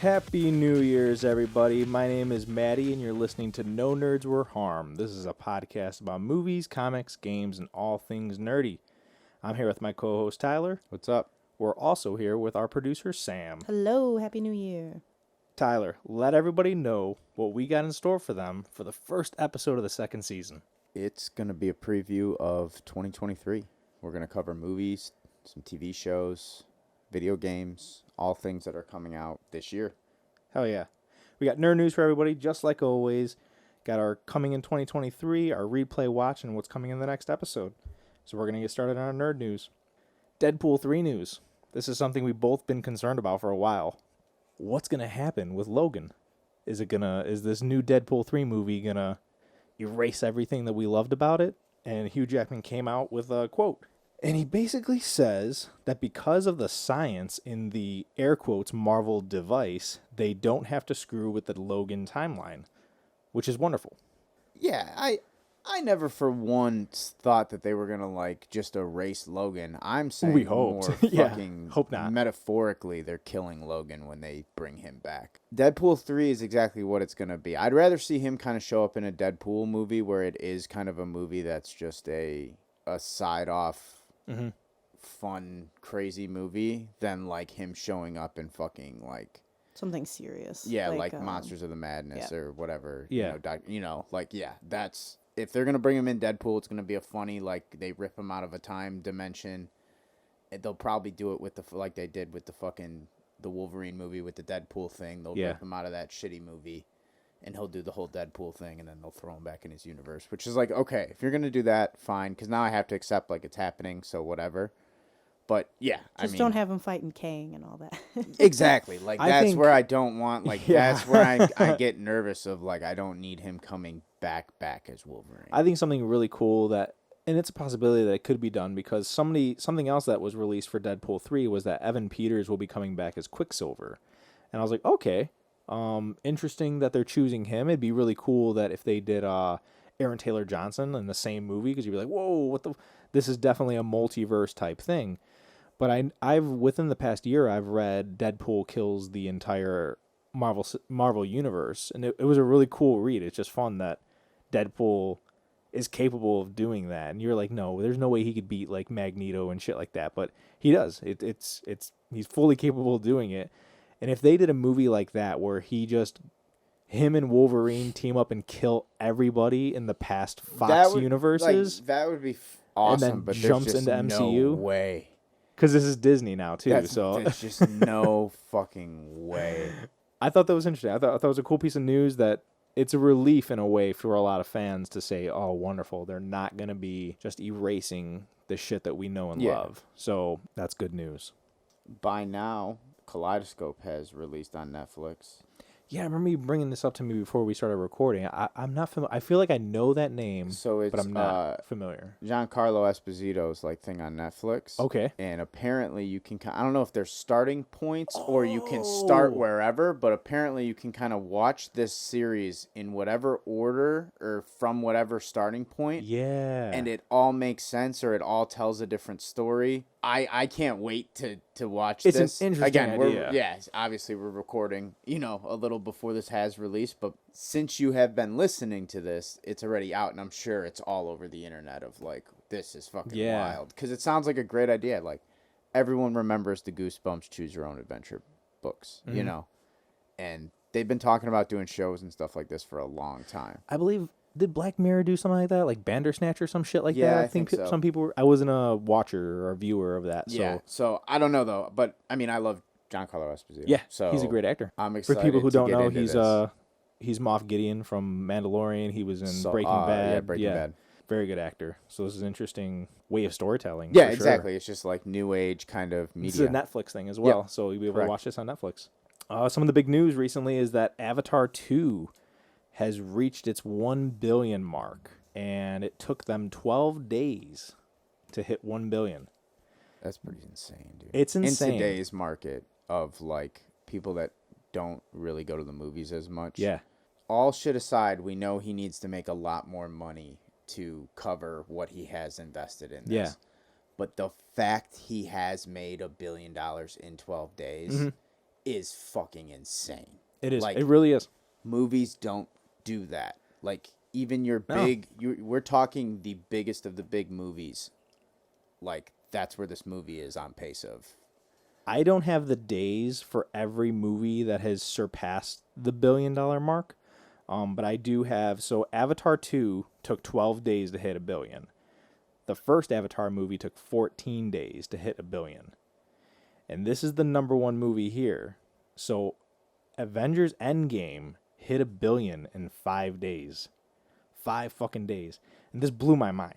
Happy New Year's, everybody. My name is Matty, and you're listening to No Nerds Were Harmed. This is a podcast about movies, comics, games, and all things nerdy. I'm here with my co-host, Tyler. What's up? We're also here with our producer, Sam. Hello, Happy New Year. Tyler, let everybody know what we got in store for them for the first episode of the second season. It's going to be a preview of 2023. We're going to cover movies, some TV shows, video games, all things that are coming out this year. Hell yeah. We got nerd news for everybody, just like always. Got our coming in 2023, our replay watch, and what's coming in the next episode. So we're going to get started on our nerd news. Deadpool 3 news. This is something we've both been concerned about for a while. What's going to happen with Logan? Is this new Deadpool 3 movie going to erase everything that we loved about it? And Hugh Jackman came out with a quote. And he basically says that because of the science in the air quotes Marvel device, they don't have to screw with the Logan timeline, which is wonderful. Yeah, I never for once thought that they were going to just erase Logan. I'm saying We hoped. more Yeah, fucking hope not. Metaphorically they're killing Logan when they bring him back. Deadpool 3 is exactly what it's going to be. I'd rather see him kind of show up in a Deadpool movie where it is kind of a movie that's just a side off fun, crazy movie than him showing up in fucking Something serious. yeah, like Monsters of the Madness yeah. or whatever. Yeah. That's if they're gonna bring him in Deadpool, it's gonna be a funny they rip him out of a time dimension. They'll probably do it with like they did with the Wolverine movie with the Deadpool thing. They'll rip him out of that shitty movie, and he'll do the whole Deadpool thing, and then they'll throw him back in his universe, which is okay, if you're going to do that, fine, because now I have to accept, it's happening, so whatever. But, yeah, don't have him fighting Kang and all that. Exactly. That's where I don't want, Yeah. that's where I get nervous of, I don't need him coming back as Wolverine. I think something really cool that, and it's a possibility that it could be done because something else that was released for Deadpool 3 was that Evan Peters will be coming back as Quicksilver. And I was like, okay. Interesting that they're choosing him. It'd be really cool that if they did Aaron Taylor Johnson in the same movie, because you'd be like, whoa, this is definitely a multiverse type thing. But I've within the past year I've read Deadpool kills the entire Marvel universe, and it was a really cool read. It's just fun that Deadpool is capable of doing that, and you're like, no, there's no way he could beat Magneto and shit like that, but he does. He's fully capable of doing it. And if they did a movie like that where him and Wolverine team up and kill everybody in the past Fox universes, that would be awesome. and then but jumps there's just into no MCU, way. Because this is Disney now too. There's just no fucking way. I thought that was interesting. I thought it was a cool piece of news that it's a relief in a way for a lot of fans to say, "Oh, wonderful! They're not going to be just erasing the shit that we know and love." So that's good news. By now, Kaleidoscope has released on Netflix. Yeah, I remember you bringing this up to me before we started recording. I'm not familiar. I feel like I know that name, but I'm not familiar. Giancarlo Esposito's thing on Netflix. Okay. And apparently you can I don't know if there's starting points or you can start wherever, but apparently you can kind of watch this series in whatever order or from whatever starting point. Yeah. And it all makes sense or it all tells a different story. I can't wait to watch this. It's an interesting idea. Obviously we're recording, a little before this has released, but since you have been listening to this, it's already out, and I'm sure it's all over the internet of this is fucking wild. Because it sounds like a great idea. Everyone remembers the Goosebumps Choose Your Own Adventure books, and they've been talking about doing shows and stuff like this for a long time. I believe, did Black Mirror do something like that? Like Bandersnatch or some shit like that? Yeah, I think so. Some people were, I wasn't a watcher or a viewer of that. So I don't know, though. But, I love Giancarlo Esposito. Yeah, so he's a great actor. I'm excited. For people who to don't get know, into he's Moff Gideon from Mandalorian. He was in Breaking Bad. Yeah, Breaking Bad. Very good actor. So this is an interesting way of storytelling. Yeah, for exactly. Sure. It's just new age kind of media. This is a Netflix thing as well, so you'll be able to watch this on Netflix. Some of the big news recently is that Avatar 2 has reached its 1 billion mark, and it took them 12 days to hit 1 billion. That's pretty insane, dude. It's insane. In today's market of people that don't really go to the movies as much. Yeah. All shit aside, we know he needs to make a lot more money to cover what he has invested in this. Yeah. But the fact he has made $1 billion in 12 days is fucking insane. It is. Like, It really is. movies don't do that. Like, even your No. big, we're talking the biggest of the big movies. Like, that's where this movie is on pace of. I don't have the days for every movie that has surpassed the $1 billion mark. But I do have, so Avatar 2 took 12 days to hit $1 billion. The first Avatar movie took 14 days to hit $1 billion. And this is the number one movie here. So Avengers Endgame hit $1 billion in 5 days. 5 fucking days. And this blew my mind.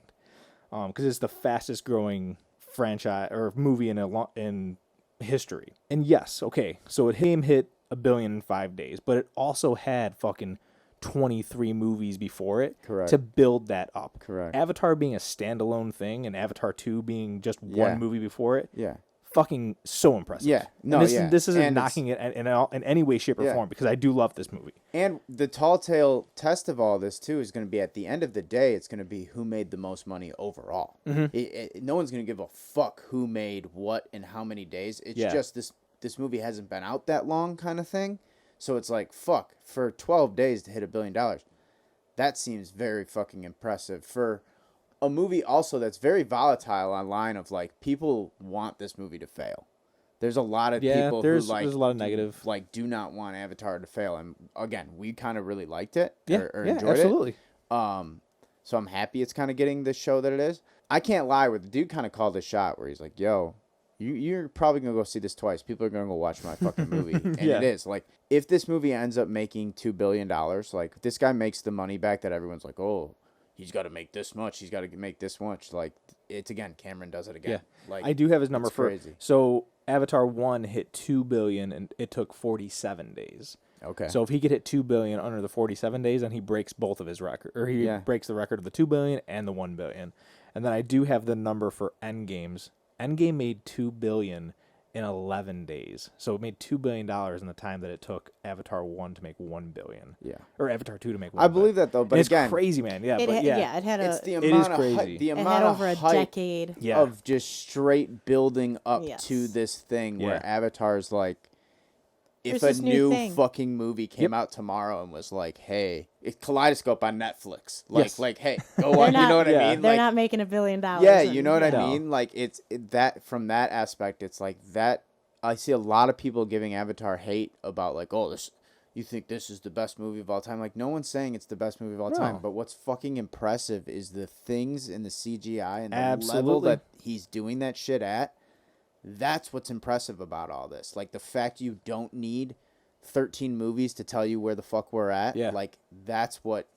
Because it's the fastest growing franchise or movie in history. And yes, okay, so it hit $1 billion in 5 days, but it also had fucking 23 movies before it Correct. to build that up. Correct. Avatar being a standalone thing and Avatar 2 being just Yeah. one movie before it, Yeah. fucking so impressive. Yeah. No, And this, yeah. this isn't And knocking it in any way, shape, or Yeah. form because I do love this movie. And the tall tale test of all this, too, is going to be at the end of the day, it's going to be who made the most money overall. Mm-hmm. No one's going to give a fuck who made what in how many days. It's just this movie hasn't been out that long kind of thing. So it's like, fuck, for 12 days to hit $1 billion. That seems very fucking impressive. For a movie also that's very volatile online of, like, people want this movie to fail. There's a lot of people there's who, like, a lot of negative. do not want Avatar to fail. And again, we kind of really liked it Yeah, or yeah, enjoyed absolutely. it. So I'm happy it's kind of getting the show that it is. I can't lie, where the dude kind of called a shot where he's like, yo, you're probably going to go see this twice. People are going to go watch my fucking movie. And Yeah. it is. Like, if this movie ends up making $2 billion, like, if this guy makes the money back that everyone's like, oh, he's got to make this much. He's got to make this much. Like, it's, again, Cameron does it again. Yeah. Like, I do have his number it's for crazy. So Avatar 1 hit $2 billion and it took 47 days. Okay. So if he could hit $2 billion under the 47 days, then he breaks both of his record, or he Yeah. breaks the record of the $2 billion and the $1 billion. And then I do have the number for Endgame's. Endgame made $2 billion in 11 days. So it made $2 billion in the time that it took Avatar 1 to make $1 billion. Yeah. Or Avatar 2 to make $1 I billion. believe that, though. But And it's again, crazy, man. Yeah, It but had, yeah. it had it's a the is amount of crazy. hype, the it amount had of over a hype decade. Yeah. of just straight building up Yes. to this thing where Yeah. Avatar's like, if There's a this new new thing. fucking movie came Yep. out tomorrow and was like, hey, it's Kaleidoscope on Netflix. Like, Yes. like, hey, go on. You not- know what yeah. I mean? They're Like, not making $1 billion. yeah, you know what I No. mean? Like, that from that aspect, it's like that. I see a lot of people giving Avatar hate about, like, oh, this, you think this is the best movie of all time. Like, no one's saying it's the best movie of all time. No. But what's fucking impressive is the things in the CGI and the level Absolutely. that he's doing that shit at. That's what's impressive about all this. Like, the fact you don't need 13 movies to tell you where the fuck we're at. Yeah. Like, that's what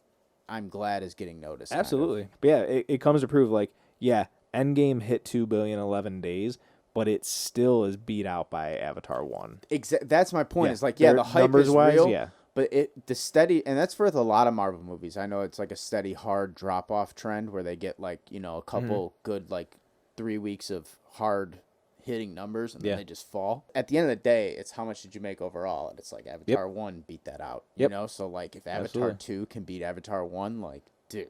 I'm glad is getting noticed. kind of. Absolutely. But yeah, it comes to prove, like, yeah, Endgame hit $2 billion in 11 days, but it still is beat out by Avatar 1. That's my point. Yeah. Is like, yeah, They're- the hype is numbers-wise, real. yeah. But the steady, and that's for a lot of Marvel movies. I know it's like a steady, hard drop off trend where they get like, you know, a couple good like 3 weeks of hard hitting numbers and then Yeah. they just fall. At the end of the day, it's how much did you make overall, and it's like Avatar 1 beat that out. Yep. You know, so like if Avatar Absolutely. 2 can beat Avatar 1, like dude,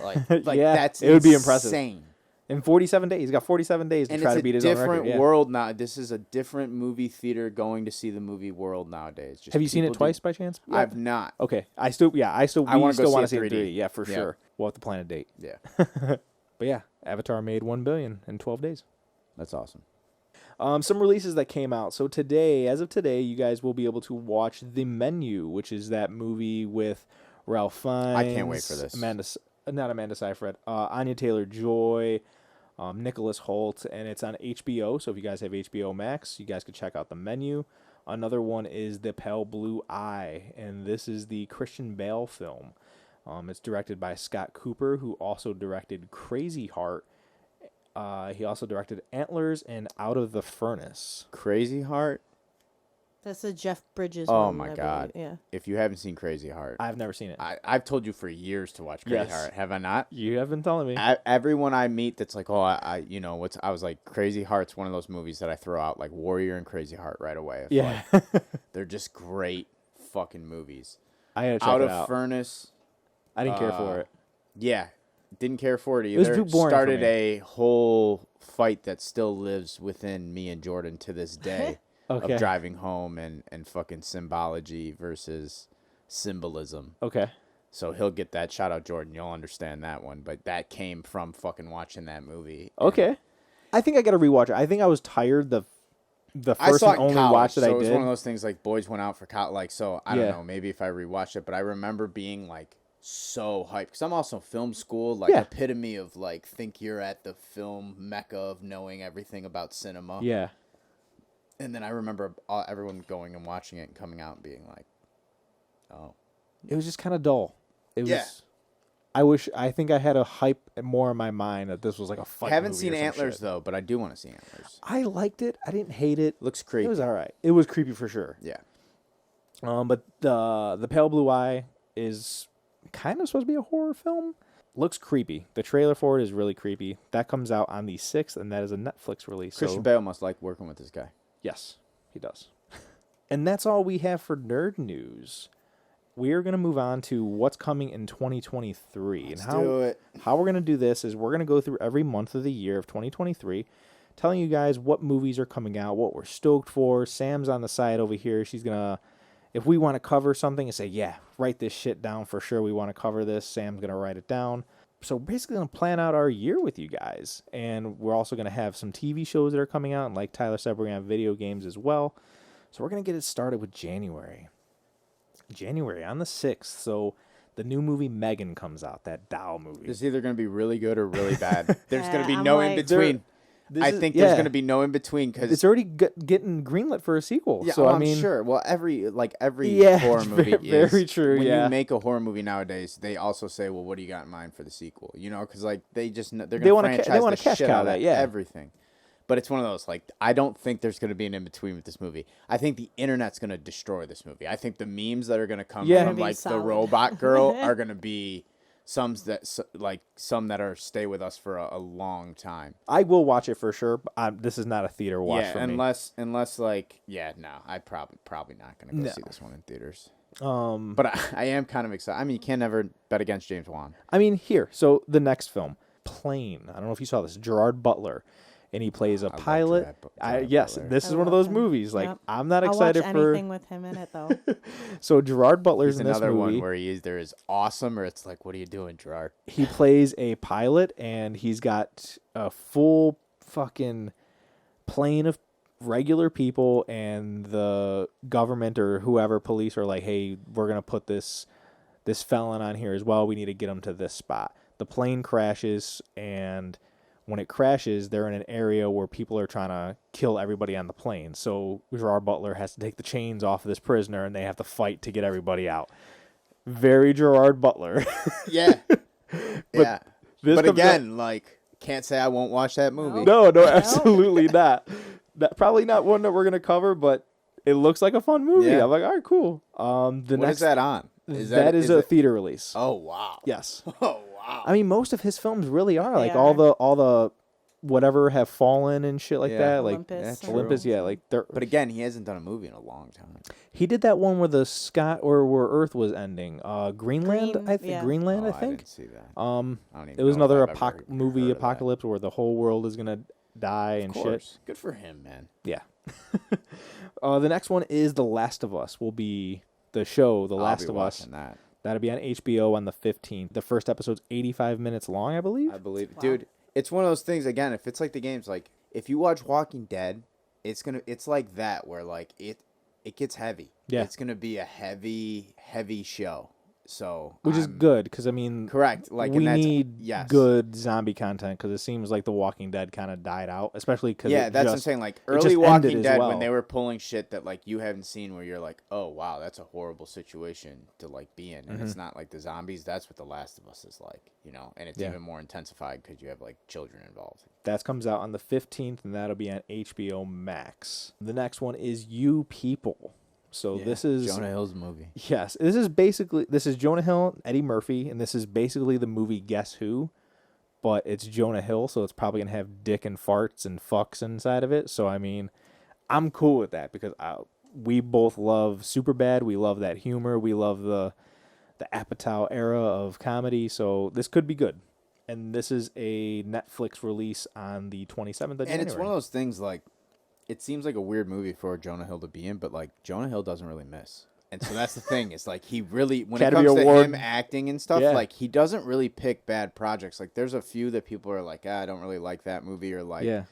like Yeah, that's it would be impressive. insane. In 47 days. He's got 47 days to And try it's to beat a his own different record. Yeah. world now. This is a different movie theater going to see the movie world nowadays. Just Have you seen it people do- twice by chance? Yeah. I've not. Okay. I still I we wanna go still see want it to see it in 3D. 3D. Yeah, for Yeah. sure. We'll have to plan a date. Yeah, But yeah, Avatar made $1 billion in 12 days. that's awesome. Some releases that came out. So today, as of today, you guys will be able to watch The Menu, which is that movie with Ralph Fiennes. I can't wait for this. Not Amanda Seyfried. Anya Taylor-Joy, Nicholas Hoult, and it's on HBO. So if you guys have HBO Max, you guys could check out The Menu. Another one is The Pale Blue Eye, and this is the Christian Bale film. It's directed by Scott Cooper, who also directed Crazy Heart. He also directed Antlers and Out of the Furnace. Crazy Heart. That's a Jeff Bridges Oh one, my I God. believe. Yeah. If you haven't seen Crazy Heart, I've never seen it. I've told you for years to watch Crazy Yes. Heart. Have I not? You have been telling me. Everyone I meet that's like, oh, I was like, Crazy Heart's one of those movies that I throw out like Warrior and Crazy Heart right away. It's Yeah. like, they're just great fucking movies. I gotta check Out it of out. Furnace. I didn't care for it. Yeah, didn't care for it either. was too boring for Started me. a whole fight that still lives within me and Jordan to this day. Okay. of driving home and fucking symbology versus symbolism. Okay. So he'll get that. Shout out Jordan. You'll understand that one. But that came from fucking watching that movie. Okay. I think I got to rewatch it. I think I was tired the I first saw and it in only college, watch that so I it was did. one of those things like boys went out for college. Like, so I don't Yeah. know. Maybe if I rewatched it, but I remember being like so hyped because I'm also film school, like Yeah. epitome of like think you're at the film mecca of knowing everything about cinema. Yeah. And then I remember everyone going and watching it and coming out and being like, oh. It was just kind of dull. It was. Yeah. I think I had a hype more in my mind that this was like a fight. Haven't movie seen or some Antlers shit. though, but I do want to see Antlers. I liked it. I didn't hate it. Looks It creepy. was all right. It was creepy for sure. Yeah. But the Pale Blue Eye is kind of supposed to be a horror film. Looks creepy. The trailer for it is really creepy. That comes out on the 6th, and that is a Netflix release. Christian Bale must like working with this guy. Yes, he does. And that's all we have for nerd news. We are going to move on to what's coming in 2023. Let's and do it. how we're going to do this is we're going to go through every month of the year of 2023, telling you guys what movies are coming out, what we're stoked for. Sam's on the side over here. She's going to, if we want to cover something and say, yeah, write this shit down for sure. We want to cover this. Sam's going to write it down. So basically going to plan out our year with you guys. And we're also going to have some TV shows that are coming out. And like Tyler said, we're going to have video games as well. So we're going to get it started with January on the 6th. So the new movie Megan comes out, that doll movie. It's either going to be really good or really bad. There's going to be I'm no like- in between. I think there's going to be no in between because it's already getting greenlit for a sequel. yeah, so oh, I mean, I'm sure. Well, every Yeah, horror movie very is true, when yeah. you make a horror movie nowadays, they also say, "Well, what do you got in mind for the sequel?" You know, because like they just they're going to wanna franchise they wanna the cash shit cow out of that, yeah. everything. But it's one of those like I don't think there's going to be an in between with this movie. I think the internet's going to destroy this movie. I think the memes that are going to come Yeah. from Gonna be like the solid. robot girl are going to be some that are stay with us for a long time. I will watch it for sure. But this is not a theater watch Yeah, for me. unless like no, I probably not gonna go No. see this one in theaters. Um, But I am kind of excited. I mean, you can never bet against James Wan. I mean, here. So the next film, Plane. I don't know if you saw this. Gerard Butler, and he plays a love pilot. Gerard Yes, Butler. this is I one of love those him. movies. Like Yep. I'm not I'll excited watch for. anything with him in it though. So Gerard Butler's He's in this another movie. one where he either is awesome or it's like, what are you doing, Gerard? He plays a pilot, and he's got a full fucking plane of regular people, and the government or whoever, police, are like, hey, we're going to put this felon on here as well. We need to get him to this spot. The plane crashes, and when it crashes, they're in an area where people are trying to kill everybody on the plane. So Gerard Butler has to take the chains off of this prisoner, and they have to fight to get everybody out. Very Gerard Butler. Yeah, yeah. this But comes again, like, can't say I won't watch that movie. No, absolutely not. Probably not one that we're gonna cover, but it looks like a fun movie. Yeah. I'm like, all right, cool. The What next is that on? that is a theater release. Oh wow. Yes. Oh wow. I mean, most of his films really are like They all are. the whatever have fallen and shit like Yeah. that. Like Olympus. that's and- Olympus, yeah. Like they're, But again, he hasn't done a movie in a long time. he did that one where the sky or where Earth was ending. Greenland, Green- I think. yeah. Greenland, Oh, I think. didn't see that. It I don't even was know if another I've ever movie heard of that. apocalypse where the whole world is gonna die Of and shit. course. Good for him, man. Yeah. The next one is The Last of Us. Will be the show The Last I'll be of Us. watching that. That'll be on HBO on the 15th. The first episode's 85 minutes long, I believe. I believe, Wow. dude. It's one of those things. Again, if it's like the games, like if you watch Walking Dead, it's like that where like it gets heavy. Yeah. It's gonna be a heavy show. So Which is I'm- good because I mean, Correct. Like we and that's, need yes. good zombie content because it seems like The Walking Dead kind of died out, especially because Yeah, that's what I'm saying. Like just early ended Walking as Dead well. when they were pulling shit that like you haven't seen, where you're like, oh wow, that's a horrible situation to like be in, and Mm-hmm. it's not like the zombies. That's what The Last of Us is like, you know, and it's Yeah. even more intensified because you have like children involved. That comes out on the 15th, and that'll be on HBO Max. The next one is You People. So Yeah, this is Jonah Hill's movie. Yes, this is Jonah Hill, Eddie Murphy, and this is basically the movie Guess Who, but it's Jonah Hill, so it's probably gonna have dick and farts and fucks inside of it. So I mean, I'm cool with that because we both love Superbad. We love that humor. We love the Apatow era of comedy. So this could be good. And this is a Netflix release on the 27th of January. And it's one of those things like it seems like a weird movie for Jonah Hill to be in, but like Jonah Hill doesn't really miss. And so that's the thing. It's like he really, when Academy it comes Award. to him acting and stuff, Yeah. like he doesn't really pick bad projects. Like there's a few that people are like, I don't really like that movie, or like Yeah.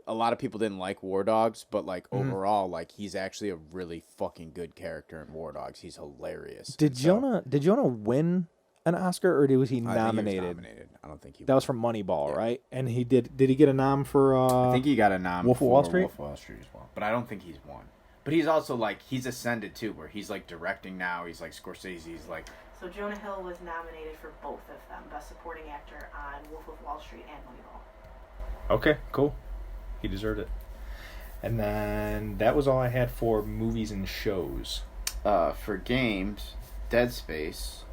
a lot of people didn't like War Dogs, but like overall, like he's actually a really fucking good character in War Dogs. He's hilarious. Did And so- Jonah win an Oscar, or was he I think he was nominated? nominated. I don't think he. That was from Moneyball, right? And he did he get a nom for I think he got a nom Wolf of for Wall Street? Wolf of Wall Street as well, but I don't think he's won. But he's also like he's ascended too, where he's like directing now. He's like Scorsese's like. So Jonah Hill was nominated for both of them, Best Supporting Actor on Wolf of Wall Street and Moneyball. Okay, cool. He deserved it. And then that was all I had for movies and shows. For games, Dead Space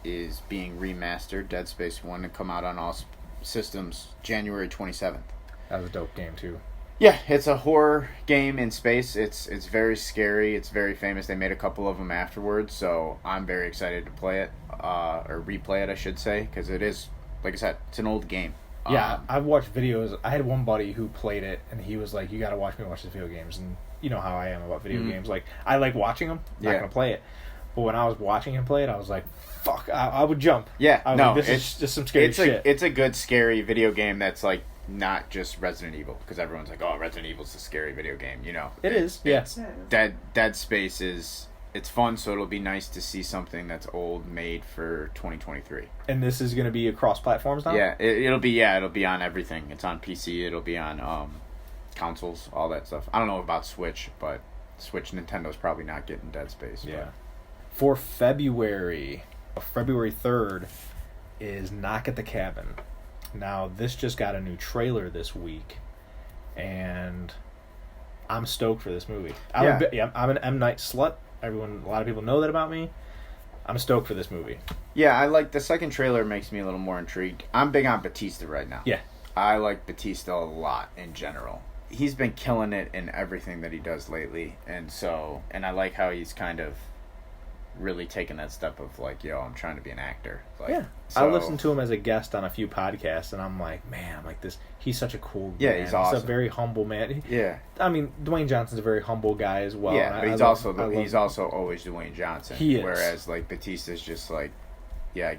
is being remastered. Dead Space 1 to come out on all systems January 27th. That was a dope game too. Yeah, it's a horror game in space. It's very scary. It's very famous. They made a couple of them afterwards, so I'm very excited to play it, or replay it, I should say, because it is, like I said, it's an old game. Yeah, I've watched videos. I had one buddy who played it, and he was like, "You got to watch me watch this video games." And you know how I am about video games. Like, I like watching them. Not gonna play it. But when I was watching him play it, I was like, "Fuck!" I would jump. Yeah, I was no, like, this is just some scary shit. It's a good scary video game that's like not just Resident Evil, because everyone's like, "Oh, Resident Evil's a scary video game," you know. It is. Yeah. Dead Space is. It's fun, so it'll be nice to see something that's old made for 2023. And this is gonna be across platforms now. Yeah, it'll be on everything. It's on PC. It'll be on consoles, all that stuff. I don't know about Switch, but Switch Nintendo's probably not getting Dead Space. Yeah. For February 3rd is Knock at the Cabin. Now, this just got a new trailer this week, and I'm stoked for this movie. I'm an M. Night slut. A lot of people know that about me. I'm stoked for this movie. Yeah, I like the second trailer. Makes me a little more intrigued. I'm big on Batista right now. Yeah. I like Batista a lot in general. He's been killing it in everything that he does lately, and I like how he's kind of really taken that step of like, yo, I'm trying to be an actor. Like, Yeah. I listened to him as a guest on a few podcasts, and I'm like, man, I'm like this. He's such a cool Yeah, man. he's awesome. He's a very humble man. Yeah. I mean, Dwayne Johnson's a very humble guy as well. Yeah, and but I he's love also always Dwayne Johnson. He is. Whereas like Batista's just like, yeah,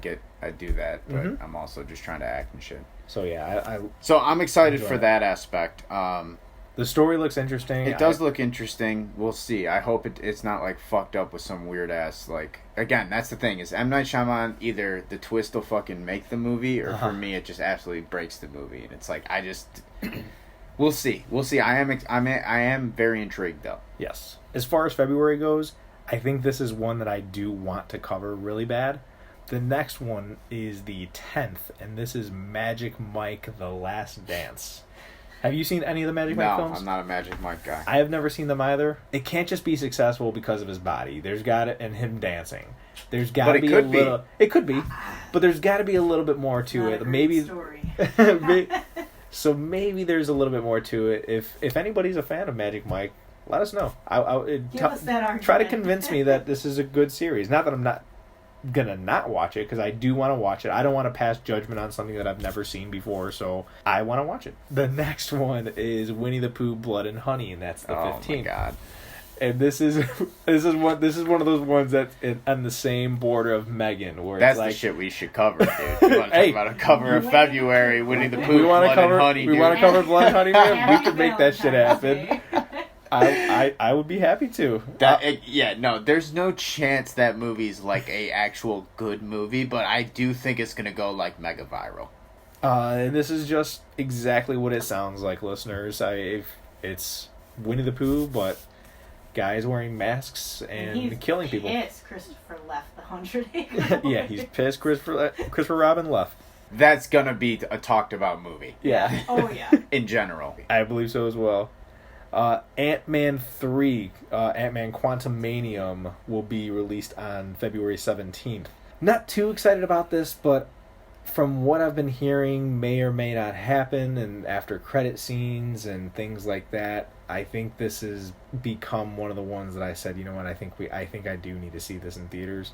I do that, but I'm also just trying to act and shit. So yeah, So I'm excited enjoy for it. that aspect. the story looks interesting. It does look interesting. We'll see. I hope it's not like fucked up with some weird ass like. Again, that's the thing is M. Night Shyamalan. Either the twist will fucking make the movie, or for me it just absolutely breaks the movie. And it's like I just. We'll see. We'll see. I am very intrigued though. Yes. As far as February goes, I think this is one that I do want to cover really bad. The next one is the 10th, and this is Magic Mike: The Last Dance. Have you seen any of the Magic Mike films? No, I'm not a Magic Mike guy. I have never seen them either. It can't just be successful because of his body. There's got it, and him dancing. There's got to be a little. It could be, but there's got to be a little bit more to Not it. a great Maybe. story. So maybe there's a little bit more to it. If anybody's a fan of Magic Mike, let us know. Give us that argument. Try to convince me that this is a good series. Not that I'm not gonna not watch it, because I do want to watch it. I don't want to pass judgment on something that I've never seen before, so I want to watch it. The next one is Winnie the Pooh: Blood and Honey, and that's the 15th. Oh my god! And this is one of those ones that's on the same border of Megan, where That's it's like the shit we should cover, dude. You want to Hey. talk about a cover of February, Winnie the Pooh, we want to Blood cover and Honey, we dude. want to cover Blood and Honey, man. We Happy could make that shit Valentine's happen. Day. I would be happy to. There's no chance that movie's like a actual good movie, but I do think it's gonna go like mega viral. This is just exactly what it sounds like, listeners. It's Winnie the Pooh, but guys wearing masks and he's killing people. Pissed Christopher left the 100 Acre Yeah, he's pissed. Christopher Robin left. That's gonna be a talked about movie Yeah, Oh yeah. in general. I believe so as well. Ant-Man 3, Ant-Man Quantumanium, will be released on February 17th. Not too excited about this, but from what I've been hearing, may or may not happen, and after credit scenes and things like that, I think this has become one of the ones that I said, you know what, I think I do need to see this in theaters.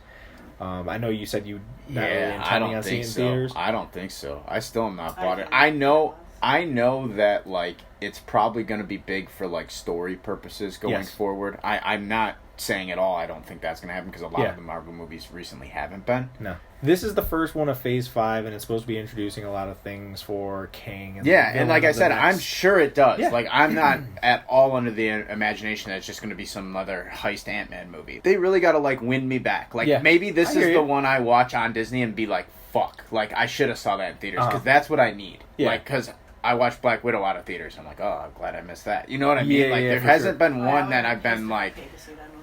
I know you said you not really I intending don't on seeing think it in so. theaters. I don't think so. I still am not I bought it. think I it's know. fabulous. I know that, like, it's probably going to be big for, like, story purposes going forward. I'm not saying at all I don't think that's going to happen, because a lot of the Marvel movies recently haven't been. No. This is the first one of Phase 5, and it's supposed to be introducing a lot of things for Kang. And and like I said, next... I'm sure it does. Yeah. Like, I'm not at all under the imagination that it's just going to be some other heist Ant-Man movie. They really got to, like, win me back. Like, maybe this is the one I watch on Disney and be like, fuck. Like, I should have saw that in theaters, because that's what I need. Yeah. Like, because I watched Black Widow out of theaters. I'm like, oh, I'm glad I missed that. You know what I mean? Like, there hasn't been one that I've been like,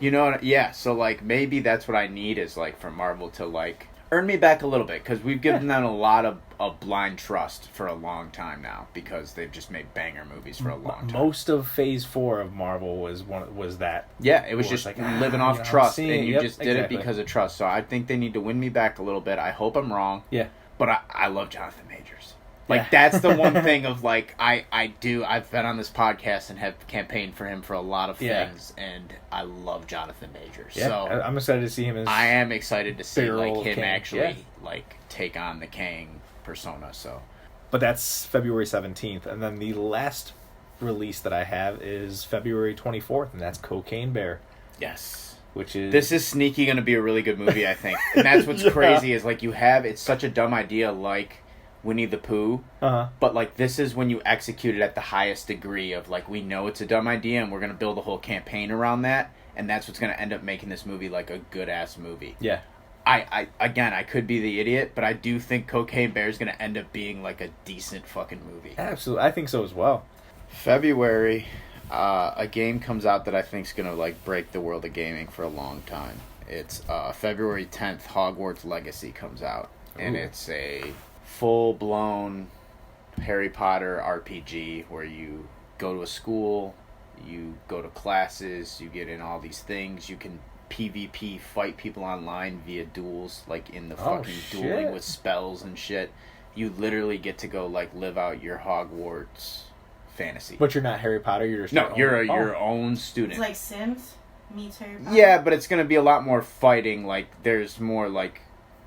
you know what? Yeah, so, like, maybe that's what I need is, like, for Marvel to, like, earn me back a little bit, because we've given them a lot of blind trust for a long time now, because they've just made banger movies for a long time. Most of Phase 4 of Marvel was that. Yeah, it was just like living off trust, and you just did it exactly. because of trust. So I think they need to win me back a little bit. I hope I'm wrong. Yeah. But I love Jonathan Majors. Like, that's the one thing of, like, I've been on this podcast and have campaigned for him for a lot of things, and I love Jonathan Majors. Yeah, so I'm excited to see him as... I am excited to see, like, him Kang. actually, like, take on the Kang persona, so... But that's February 17th, and then the last release that I have is February 24th, and that's Cocaine Bear. Yes. Which is... This is sneaky going to be a really good movie, I think. And that's what's crazy is, like, it's such a dumb idea, like... Winnie the Pooh, but, like, this is when you execute it at the highest degree of, like, we know it's a dumb idea and we're going to build a whole campaign around that, and that's what's going to end up making this movie, like, a good-ass movie. Yeah. I could be the idiot, but I do think Cocaine Bear is going to end up being, like, a decent fucking movie. Absolutely. I think so as well. February, a game comes out that I think is going to, like, break the world of gaming for a long time. It's February 10th, Hogwarts Legacy comes out, and it's a... full-blown Harry Potter RPG where you go to a school, you go to classes, you get in all these things, you can PvP fight people online via duels, like in the fucking dueling with spells and shit. You literally get to go, like, live out your Hogwarts fantasy. But you're not Harry Potter, you're just your own student. It's like Sims meets Harry Potter. Yeah, but it's gonna be a lot more fighting, like, there's more, like,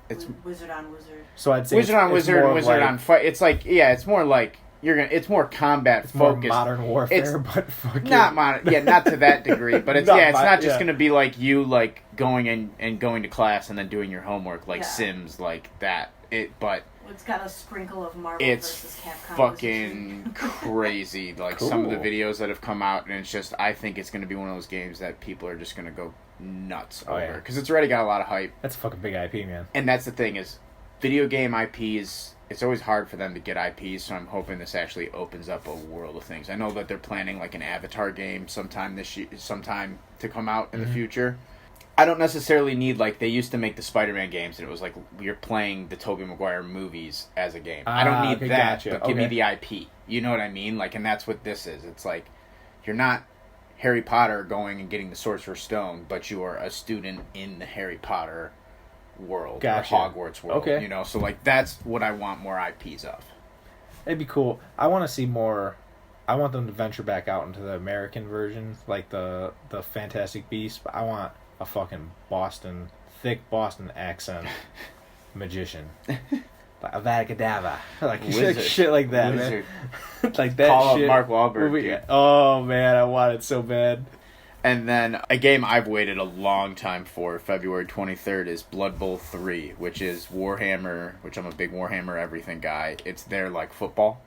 it's wizard on wizard. So I'd say wizard on wizard and wizard on fight. It's like, yeah, it's more like it's more combat focused. More modern warfare, but fucking not modern. Yeah, not to that degree, but it's it's not just gonna be like you like going to class and then doing your homework like Sims like that. But it's got a sprinkle of Marvel versus Capcom. Fucking crazy. Like some of the videos that have come out, and it's just I think it's gonna be one of those games that people are just gonna go nuts over because it's already got a lot of hype. That's a fucking big IP, man. And that's the thing is, video game IPs. It's always hard for them to get IPs, so I'm hoping this actually opens up a world of things. I know that they're planning like an Avatar game sometime this year, sometime to come out in the future. I don't necessarily need like they used to make the Spider-Man games, and it was like you're playing the Tobey Maguire movies as a game. I don't need that, but give me the IP. You know what I mean? Like, and that's what this is. It's like you're not Harry Potter going and getting the Sorcerer's Stone, but you are a student in the Harry Potter world or Hogwarts world. Okay. You know, so like that's what I want more IPs of. It'd be cool. I want to see more. I want them to venture back out into the American version, like the Fantastic Beasts. But I want a fucking thick Boston accent magician. Avada like shit like that, Wizard. Man. Like that Call shit. Up Mark Wahlberg. Oh man, I want it so bad. And then a game I've waited a long time for, February 23rd, is Blood Bowl 3, which is Warhammer, which I'm a big Warhammer everything guy. It's their like football.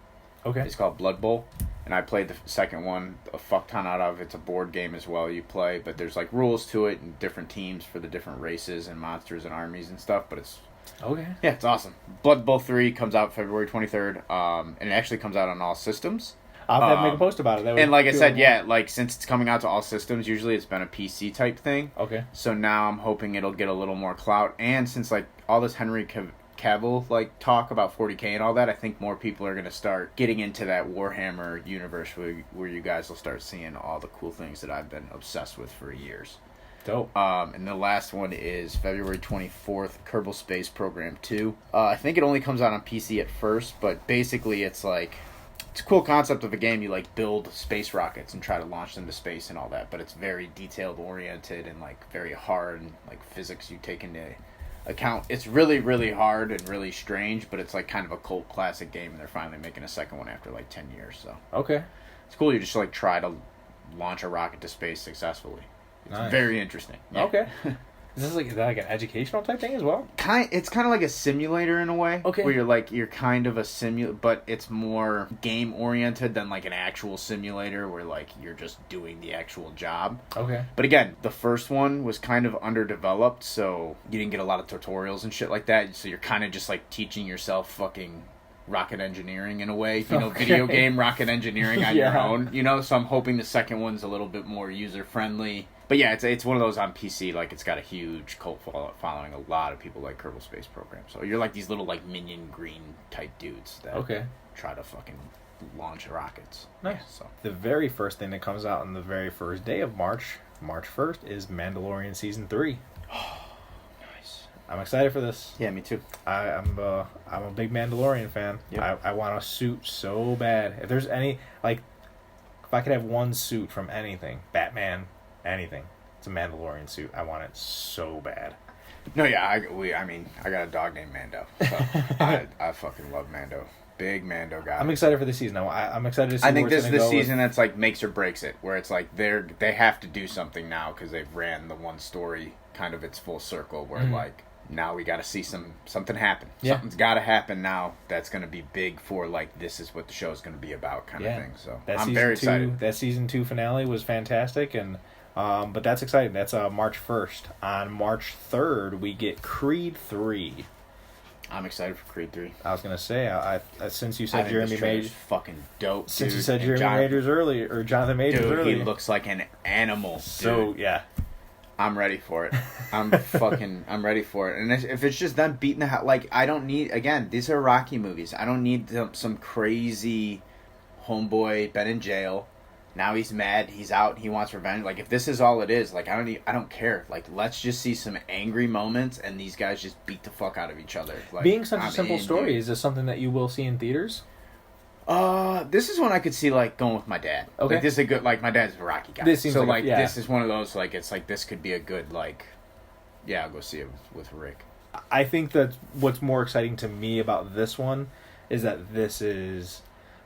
Okay. It's called Blood Bowl. And I played the second one a fuck ton out of. It's a board game as well you play, but there's like rules to it and different teams for the different races and monsters and armies and stuff, but it's okay. Yeah, it's awesome. Blood Bowl 3 comes out February 23rd, and it actually comes out on all systems. I'll have to make a post about it. And like I said, like since it's coming out to all systems, usually it's been a PC type thing. Okay. So now I'm hoping it'll get a little more clout, and since like all this Henry Cavill like talk about 40K and all that, I think more people are gonna start getting into that Warhammer universe where you guys will start seeing all the cool things that I've been obsessed with for years. Dope. And the last one is February 24th, Kerbal Space Program 2. I think it only comes out on PC at first, but basically it's like it's a cool concept of a game. You like build space rockets and try to launch them to space and all that, but it's very detailed oriented and like very hard, and like physics you take into account. It's really, really hard and really strange, but it's like kind of a cult classic game, and they're finally making a second one after like 10 years. So Okay. it's cool. You just like try to launch a rocket to space successfully. It's Nice. very interesting. Yeah. Okay. Is that like an educational type thing as well? It's kind of like a simulator in a way. Okay. Where you're kind of a but it's more game oriented than like an actual simulator where like you're just doing the actual job. Okay. But again, the first one was kind of underdeveloped, so you didn't get a lot of tutorials and shit like that. So you're kind of just like teaching yourself fucking rocket engineering in a way, video game rocket engineering on your own, So I'm hoping the second one's a little bit more user friendly. But yeah, it's one of those on PC. Like it's got a huge cult following. A lot of people like Kerbal Space Program. So you're like these little like minion green type dudes that try to fucking launch rockets. Nice. Yeah, so The very first thing that comes out on the very first day of March 1st, is Mandalorian Season 3. nice. I'm excited for this. Yeah, me too. I'm a big Mandalorian fan. Yep. I want a suit so bad. If there's any, like, if I could have one suit from anything, Batman, anything, it's a Mandalorian suit. I want it so bad. No, yeah, I got a dog named Mando. So I fucking love Mando. Big Mando guy. I'm excited for this season. I'm excited to see. I think where this it's is the gonna go season that's like makes or breaks it, where it's like they have to do something now because they've ran the one story kind of its full circle, where like now we got to see something happen. Yeah. Something's got to happen now that's going to be big for like this is what the show is going to be about kind of thing. So I'm very excited. That season 2 finale was fantastic, and but that's exciting. That's March 1st. On March 3rd, we get Creed 3. I'm excited for Creed 3. I was gonna say, I since you said I Jeremy think this trailer's Majors, fucking dope. since dude. you said And Jeremy Majors earlier, or Jonathan Majors dude, earlier, he looks like an animal. so dude. yeah. I'm ready for it. I'm ready for it. And if it's just them beating the hell, like, I don't need, again, these are Rocky movies. I don't need some crazy homeboy been in jail. Now he's mad. He's out. He wants revenge. Like, if this is all it is, like, I don't care. Like, let's just see some angry moments and these guys just beat the fuck out of each other. Like, Being such a I'm simple in, story, dude. is this something that you will see in theaters? This is one I could see, like, going with my dad. Okay. Like, this is a good, like, my dad's a Rocky guy. This seems so, like like, this is one of those, like, it's like, this could be a good, like, yeah, I'll go see it with Rick. I think that what's more exciting to me about this one is that this is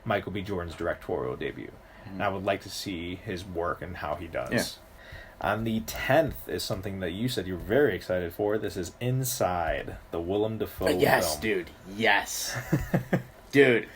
Michael B. Jordan's directorial debut. And I would like to see his work and how he does. Yeah. On the 10th is something that you said you're very excited for. This is Inside, the Willem Dafoe Yes, film. dude. Yes. Dude,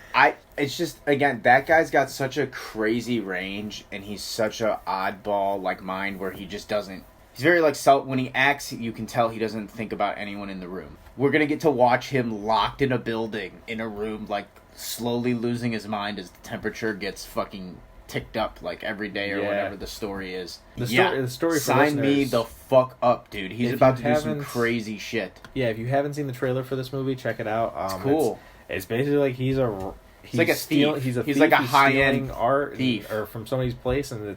it's just, again, that guy's got such a crazy range, and he's such a oddball, like, mind, where he just doesn't, he's very, like, when he acts, you can tell he doesn't think about anyone in the room. We're gonna get to watch him locked in a building, in a room, like, slowly losing his mind as the temperature gets fucking ticked up, like, every day or whatever the story is. The story for sign me listeners, the fuck up, dude. He's if about you to do some haven't- crazy shit. Yeah, if you haven't seen the trailer for this movie, check it out. It's cool. It's basically like he's like a thief. He's a thief. He's like a He's high-end stealing art thief. or from somebody's place, and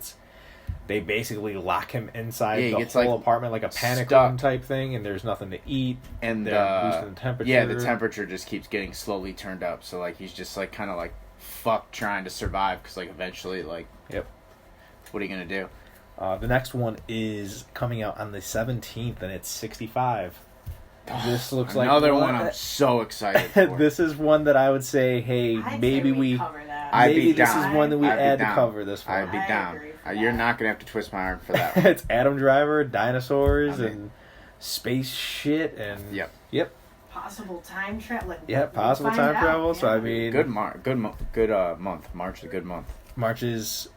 they basically lock him inside Yeah, he the gets, whole like, apartment, like a panic stuck. room type thing, and there's nothing to eat. And They're boosting the temperature. yeah, the temperature just keeps getting slowly turned up. So like he's just like kind of like fuck trying to survive because like eventually like what are you gonna do? The next one is coming out on the 17th, and it's 65. This looks like another one I'm so excited for. This is one that I would say, hey, I'd maybe say we we cover that. I'd be maybe this down. is one that we I'd be add to down. cover this one. I'd be I down. agree with You're that. not gonna have to twist my arm for that one. It's Adam Driver, dinosaurs, I mean- and space shit, and Yep. Possible time travel. Like, yeah, we'll possible find time out, travel. So yeah. I mean, Good month. March is a good month. March is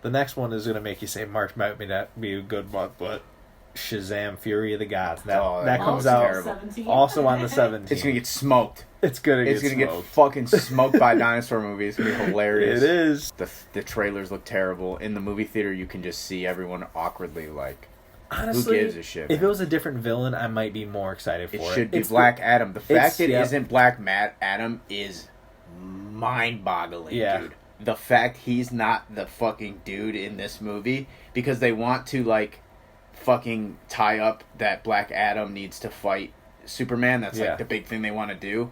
the next one is gonna make you say March might not be a good month, but Shazam! Fury of the Gods that that comes was out terrible. 17th. also on the 17th. It's gonna get smoked. It's gonna It's get gonna get smoked. fucking smoked by a dinosaur movie. It's gonna be hilarious. It is. The trailers look terrible. In the movie theater, you can just see everyone awkwardly like, Honestly, who gives a shit? if it man? was a different villain, I might be more excited for It it. should be It's Black Adam. The fact it yeah. isn't Black Adam is mind-boggling, Yeah. dude. The fact he's not the fucking dude in this movie because they want to like fucking tie up that Black Adam needs to fight Superman. That's Yeah. like the big thing they want to do.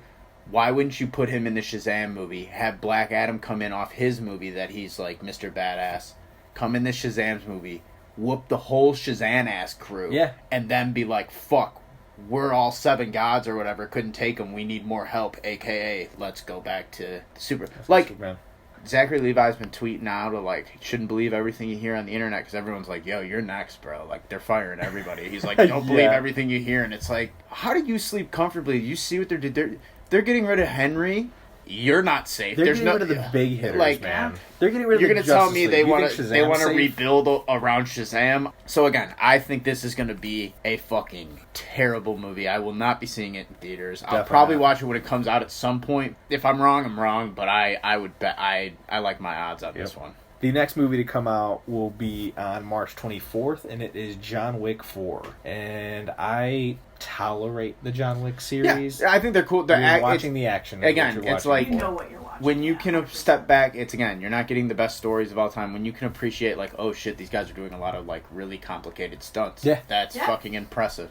Why wouldn't you put him in the Shazam movie? Have Black Adam come in off his movie that he's like Mr. Badass. Come in the Shazam's movie, whoop the whole Shazam ass crew, Yeah. and then be like, "Fuck, we're all 7 gods or whatever, couldn't take them, we need more help, aka let's go back to super. Like, Superman. Zachary Levi's been tweeting out of like, shouldn't believe everything you hear on the internet because everyone's like, yo, you're next, bro. Like, they're firing everybody. He's like, don't believe everything you hear. And it's like, how do you sleep comfortably? You see what they're doing? They're getting rid of Henry. You're not safe. They're getting rid of the big hitters, like, man. They're getting rid of You're the going to tell Justice me League. they want to rebuild around Shazam. So again, I think this is going to be a fucking terrible movie. I will not be seeing it in theaters. Definitely I'll probably not. watch it when it comes out at some point. If I'm wrong, I'm wrong. But I would bet I like my odds on this one. The next movie to come out will be on March 24th, and it is John Wick 4. And I tolerate the John Wick series. Yeah, I think they're cool. You're watching the action. Again, it's like You know what you're watching. when you can obviously. step back. It's again, you're not getting the best stories of all time. When you can appreciate like, oh shit, these guys are doing a lot of like really complicated stunts. Yeah. That's Yeah. fucking impressive.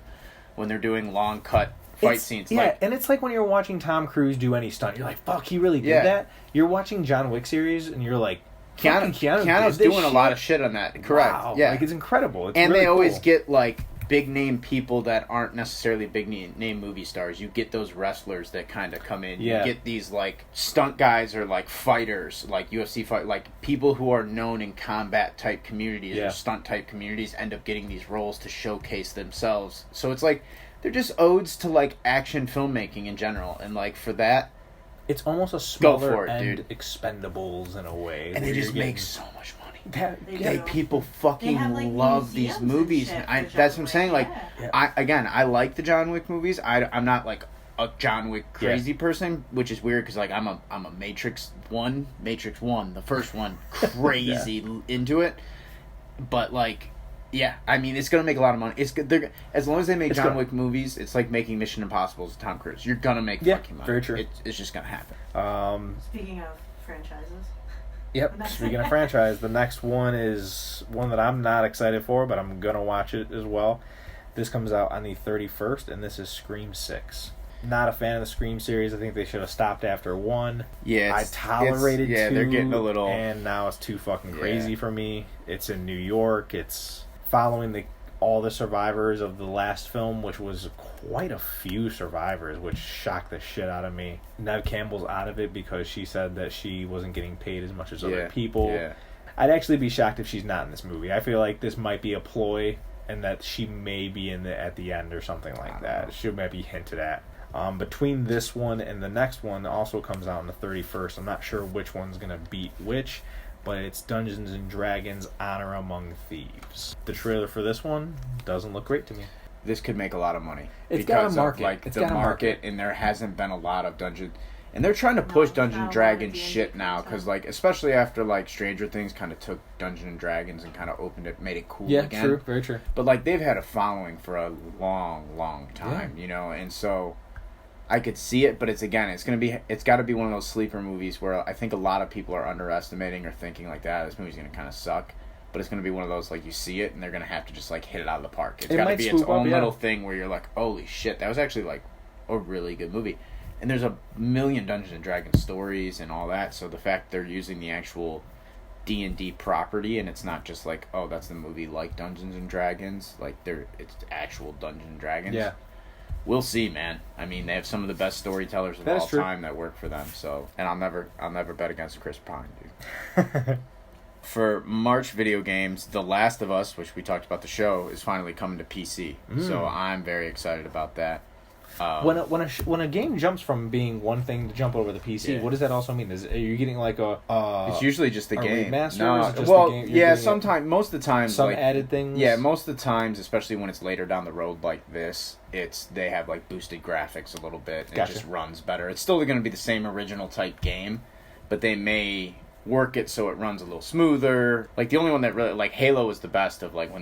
When they're doing long cut fight scenes. Yeah, Like, and it's like when you're watching Tom Cruise do any stunt, you're like, fuck, he really did Yeah. that. You're watching John Wick series, and you're like, Keanu's Keanu's doing a lot of shit on that. Correct. Wow. Yeah. Like, it's incredible. It's And really they always cool. get like big name people that aren't necessarily big name movie stars. You get those wrestlers that kind of come in. Yeah. You get these like stunt guys or like fighters, like UFC fight, like people who are known in combat type communities Yeah. or stunt type communities end up getting these roles to showcase themselves. So it's like they're just odes to like action filmmaking in general, and like for that, It's almost a Go smaller for it, end dude. Expendables in a way. and they where just you're getting- make so much money. They They do. people They fucking have, like, love these museums and movies. shit I, for that's John what I'm saying. Wick, Like, yeah. I like the John Wick movies. I'm not like a John Wick crazy person, which is weird because like I'm a Matrix 1, the first one, crazy into it. But like, yeah, I mean, it's gonna make a lot of money. It's good. They're as long as they make It's John good. Wick movies, it's like making Mission Impossible with Tom Cruise. You're gonna make Yeah, fucking money. very true. It's just gonna happen. Speaking of franchises, Yep. Speaking of franchise, the next one is one that I'm not excited for, but I'm gonna watch it as well. This comes out on the 31st, and this is Scream 6. Not a fan of the Scream series. I think they should have stopped after 1. Yeah, I tolerated 2. Yeah, they're getting a little. and now it's too fucking crazy Yeah. for me. It's in New York. It's following all the survivors of the last film, which was quite a few survivors, which shocked the shit out of me. Neve Campbell's out of it because she said that she wasn't getting paid as much as other people. Yeah. I'd actually be shocked if she's not in this movie. I feel like this might be a ploy, and that she may be in at the end or something like that. She might be hinted at. Between this one and the next one also comes out on the 31st. I'm not sure which one's gonna beat which, but it's Dungeons and Dragons: Honor Among Thieves. The trailer for this one doesn't look great to me. This could make a lot of money. It's got a because market. Of, like, It's the got a market, and there hasn't been a lot of Dungeon. And they're trying to push No, Dungeon not a lot of Dragons D&D shit now, content. because, like, especially after, like, Stranger Things kind of took Dungeon and Dragons and kind of opened it, made it cool again. True, very true. But, like, they've had a following for a long, long time, you know? And so I could see it, but it's got to be one of those sleeper movies where I think a lot of people are underestimating or thinking, like, this movie's going to kind of suck. But it's going to be one of those, like, you see it, and they're going to have to just, like, hit it out of the park. It's It got to might be its swoop up, own yeah. little thing where you're like, holy shit, that was actually, like, a really good movie. And there's a million Dungeons & Dragons stories and all that, so the fact they're using the actual D&D property, and it's not just like, oh, that's the movie like Dungeons & Dragons, like, it's actual Dungeons & Dragons. Yeah. We'll see, man. I mean, they have some of the best storytellers of That is all true. time that work for them, so... And I'll never bet against Chris Pine, dude. For March video games, The Last of Us, which we talked about the show, is finally coming to PC. So I'm very excited about that. When a game jumps from being one thing to jump over the PC, Yeah. what does that also mean? Are you getting like a It's usually just the a game. remaster, or No, is it just well, the game? You're yeah, getting sometimes, most of the time, some like, added things? yeah, most of the times, especially when it's later down the road like this, they have like boosted graphics a little bit. And Gotcha. It just runs better. It's still going to be the same original type game, but they may work it so it runs a little smoother. Like the only one that really, like, Halo was the best of, like, when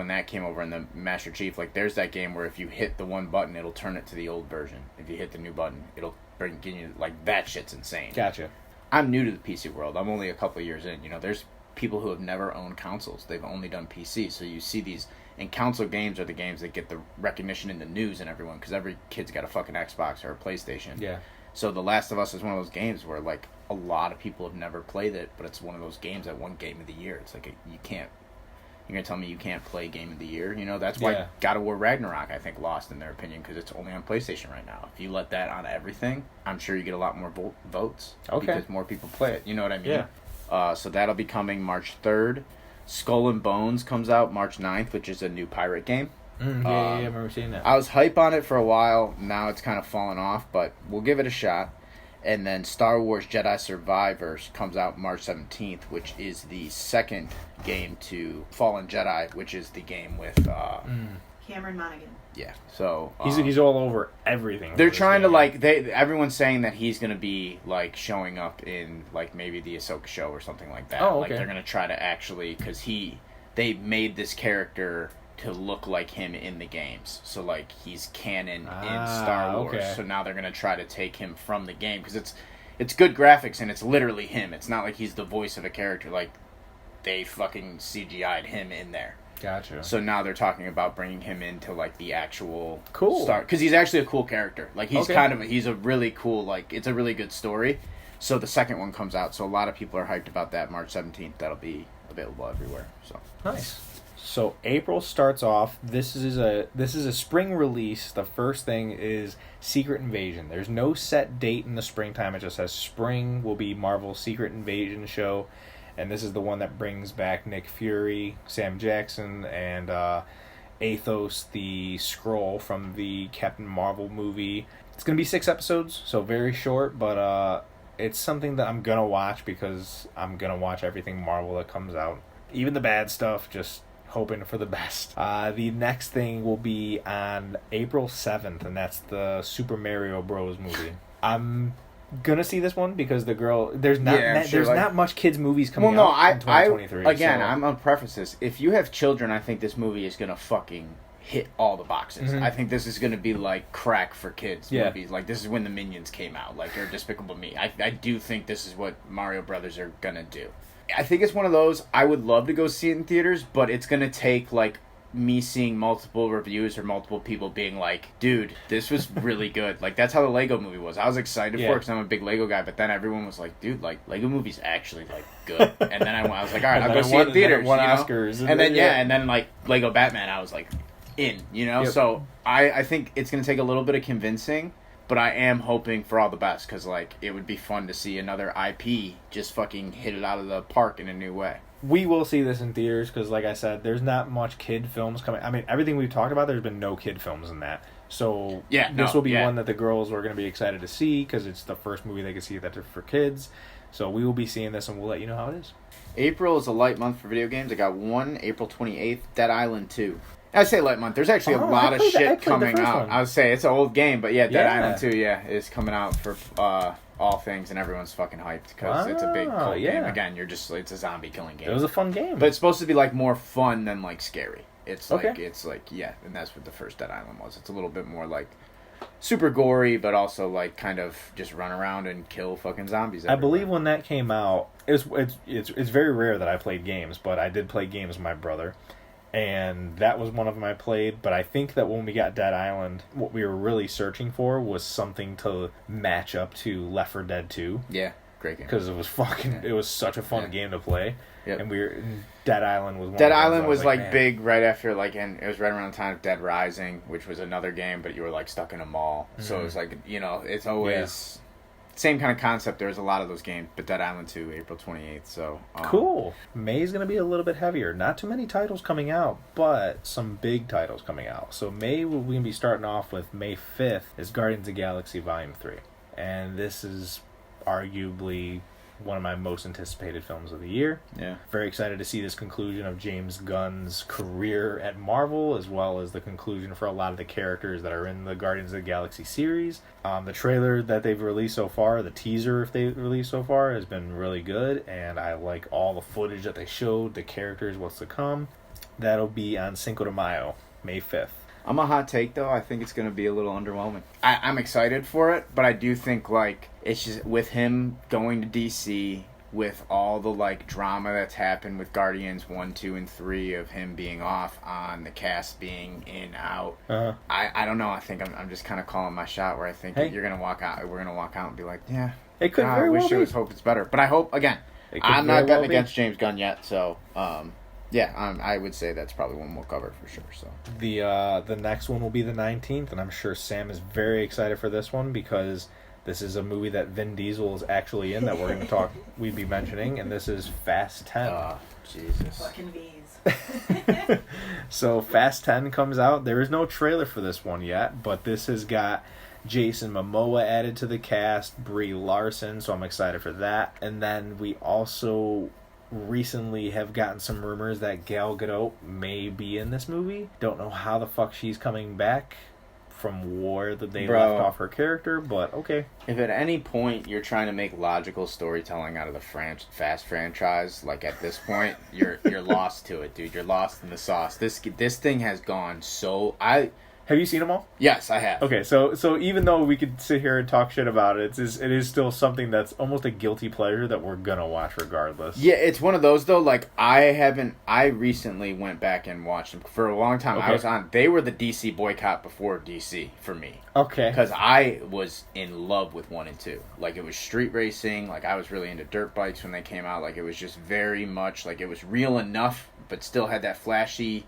that came over in the Master Chief, like, there's that game where if you hit the one button, it'll turn it to the old version. If you hit the new button, it'll give you, like, that shit's insane. Gotcha. I'm new to the PC world. I'm only a couple of years in. You know, there's people who have never owned consoles. They've only done PC. So you see these, and console games are the games that get the recognition in the news and everyone, because every kid's got a fucking Xbox or a PlayStation. Yeah. So The Last of Us is one of those games where, like, a lot of people have never played it, but it's one of those games that won Game of the Year. It's like you can't You're going to tell me you can't play Game of the Year? You know, that's why God of War Ragnarok, I think, lost in their opinion because it's only on PlayStation right now. If you let that on everything, I'm sure you get a lot more votes because more people play it. You know what I mean? Yeah. So that'll be coming March 3rd. Skull and Bones comes out March 9th, which is a new pirate game. I remember seeing that. I was hype on it for a while. Now it's kind of fallen off, but we'll give it a shot. And then Star Wars Jedi Survivors comes out March 17th, which is the second game to Fallen Jedi, which is the game with Cameron Monaghan. Yeah, so he's all over everything. They're trying to everyone's saying that he's gonna be like showing up in like maybe the Ahsoka show or something like that. Oh, okay. Like they're gonna try to actually because they made this character to look like him in the games, so like he's canon in Star Wars. Okay. So now they're gonna try to take him from the game because it's good graphics and it's literally him. It's not like he's the voice of a character. Like they fucking CGI'd him in there. Gotcha. So now they're talking about bringing him into like the actual Star because he's actually a cool character. Like he's he's a really cool it's a really good story. So the second one comes out. So a lot of people are hyped about that March 17th. That'll be available everywhere. So nice. So April starts off. This is a spring release. The first thing is Secret Invasion. There's no set date in the springtime. It just says spring will be Marvel's Secret Invasion show, and this is the one that brings back Nick Fury, Sam Jackson, and Athos, the Skrull from the Captain Marvel movie. It's gonna be 6 episodes, so very short, but it's something that I'm gonna watch because I'm gonna watch everything Marvel that comes out, even the bad stuff. Just hoping for the best. The next thing will be on April 7th, and that's the Super Mario Bros. Movie. I'm gonna see this one because there's not much kids movies coming out in 2023. I'm gonna preface this. If you have children, I think this movie is gonna fucking hit all the boxes. I think this is gonna be like crack for kids movies. Like this is when the Minions came out, like or Despicable Me. I do think this is what Mario Brothers are gonna do. I think it's one of those, I would love to go see it in theaters, but it's going to take, like, me seeing multiple reviews or multiple people being like, dude, this was really good. Like, that's how the Lego movie was. I was excited for it because I'm a big Lego guy, but then everyone was like, dude, like, Lego movie's actually, like, good. And then I was like, all right, I'll go see it in theaters. Won Oscars. And then, like, Lego Batman, I was like, in, you know? Yep. So I think it's going to take a little bit of convincing. But I am hoping for all the best because, like, it would be fun to see another IP just fucking hit it out of the park in a new way. We will see this in theaters because, like I said, there's not much kid films coming. I mean, everything we've talked about, there's been no kid films in that. So this will be one that the girls are going to be excited to see because it's the first movie they can see that's for kids. So we will be seeing this and we'll let you know how it is. April is a light month for video games. I got one, April 28th, Dead Island 2. I say light month. There's actually a lot of shit coming out. I would say it's an old game, but Dead Island 2, is coming out for all things, and everyone's fucking hyped because it's a big cool game. Again, it's a zombie killing game. It was a fun game, but it's supposed to be like more fun than like scary. It's like and that's what the first Dead Island was. It's a little bit more like super gory, but also like kind of just run around and kill fucking zombies everywhere. I believe when that came out, it's very rare that I played games, but I did play games with my brother. And that was one of them I played, but I think that when we got Dead Island, what we were really searching for was something to match up to Left 4 Dead 2. Yeah, great game. Because it was it was such a fun game to play. Yep. And Dead Island was one Dead Island was like big right after, like, and it was right around the time of Dead Rising, which was another game, but you were like stuck in a mall. Mm-hmm. So it was like, it's always... Same kind of concept. There's a lot of those games, but Dead Island 2, April 28th. So cool. May's going to be a little bit heavier. Not too many titles coming out, but some big titles coming out. So May, we're going to be starting off with May 5th is Guardians of the Galaxy Volume 3. And this is arguably one of my most anticipated films of the year. Yeah. Very excited to see this conclusion of James Gunn's career at Marvel, as well as the conclusion for a lot of the characters that are in the Guardians of the Galaxy series. The trailer that they've released so far, the teaser if they've released so far, has been really good, and I like all the footage that they showed, the characters, what's to come. That'll be on Cinco de Mayo, May 5th. I'm a hot take, though. I think it's going to be a little underwhelming. I'm excited for it, but I do think, like, it's just with him going to DC, with all the, like, drama that's happened with Guardians 1, 2, and 3 of him being off on the cast being in, out. Uh-huh. I don't know. I think I'm just kind of calling my shot where I think you're going to walk out. We're going to walk out and be like, yeah, it could very I wish well it was hope it's better. But I hope, again, I'm not betting against James Gunn yet, so... Yeah, I would say that's probably one we'll cover for sure. So The next one will be the 19th, and I'm sure Sam is very excited for this one because this is a movie that Vin Diesel is actually in that we're going to we'd be mentioning, and this is Fast 10. Jesus. Fucking V's. So Fast 10 comes out. There is no trailer for this one yet, but this has got Jason Momoa added to the cast, Brie Larson, so I'm excited for that. And then we also recently have gotten some rumors that Gal Gadot may be in this movie. Don't know how the fuck she's coming back from where that they left off her character, but okay. If at any point you're trying to make logical storytelling out of the Fast franchise, like at this point, you're lost to it, dude. You're lost in the sauce. This thing has gone so... Have you seen them all? Yes, I have. Okay, so even though we could sit here and talk shit about it, it is still something that's almost a guilty pleasure that we're gonna watch regardless. Yeah, it's one of those though. Like I recently went back and watched them for a long time. Okay. They were the DC boycott before DC for me. Okay. Because I was in love with 1 and 2. Like it was street racing. Like I was really into dirt bikes when they came out. Like it was just very much like it was real enough, but still had that flashy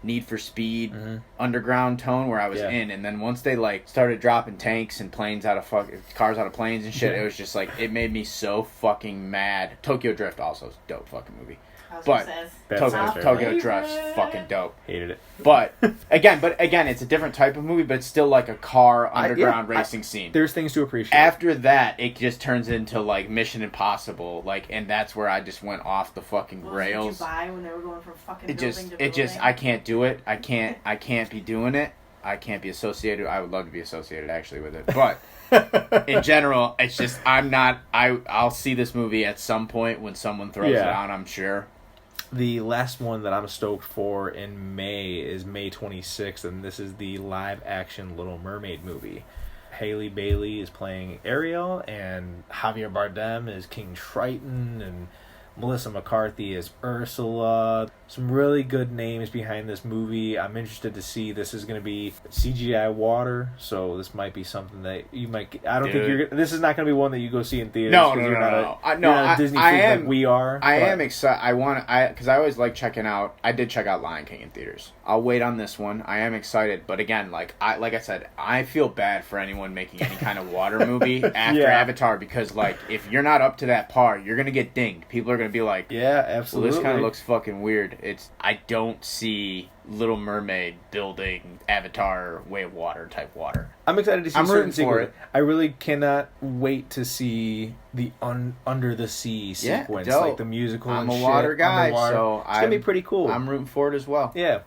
Need for Speed underground tone where I was in, and then once they like started dropping tanks and planes out of cars out of planes and shit, it was just like it made me so fucking mad. Tokyo Drift also is a dope fucking movie, but Tokyo Drift's fucking dope. Hated it. But again, it's a different type of movie, but it's still like a car underground racing scene. There's things to appreciate. After that, it just turns into like Mission Impossible, like, and that's where I just went off the fucking rails. Did you buy when they were going from fucking I can't do it. I can't be doing it. I can't be associated. I would love to be associated actually with it, but in general, it's just I'll see this movie at some point when someone throws it on. I'm sure. The last one that I'm stoked for in May is May 26th, and this is the live-action Little Mermaid movie. Hailey Bailey is playing Ariel, and Javier Bardem is King Triton, and Melissa McCarthy is Ursula. Some really good names behind this movie. I'm interested to see. This is going to be CGI water, so this might be something that you might... I don't think you're... This is not going to be one that you go see in theaters. No. You're not a Disney freak like we are. I am excited. Because I always like checking out... I did check out Lion King in theaters. I'll wait on this one. I am excited, but again, like I said, I feel bad for anyone making any kind of water movie after Avatar, because like if you're not up to that par, you're going to get dinged. People are going to be like, yeah, absolutely. Well, this kind of looks fucking weird. I don't see Little Mermaid building Avatar Way of Water type water. I'm excited to see certain for it. I really cannot wait to see the Under the Sea sequence, like the musical. I'm and a water guy, so it's gonna be pretty cool. I'm rooting for it as well. Yeah.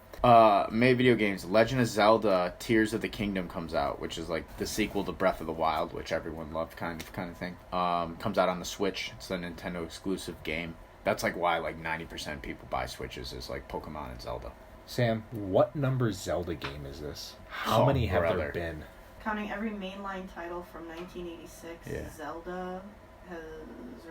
May video games. Legend of Zelda: Tears of the Kingdom comes out, which is like the sequel to Breath of the Wild, which everyone loved, kind of thing. Comes out on the Switch. It's a Nintendo exclusive game. That's like why like 90% people buy Switches is like Pokemon and Zelda. Sam, what number Zelda game is this? How many have there been? Counting every mainline title from 1986, Zelda has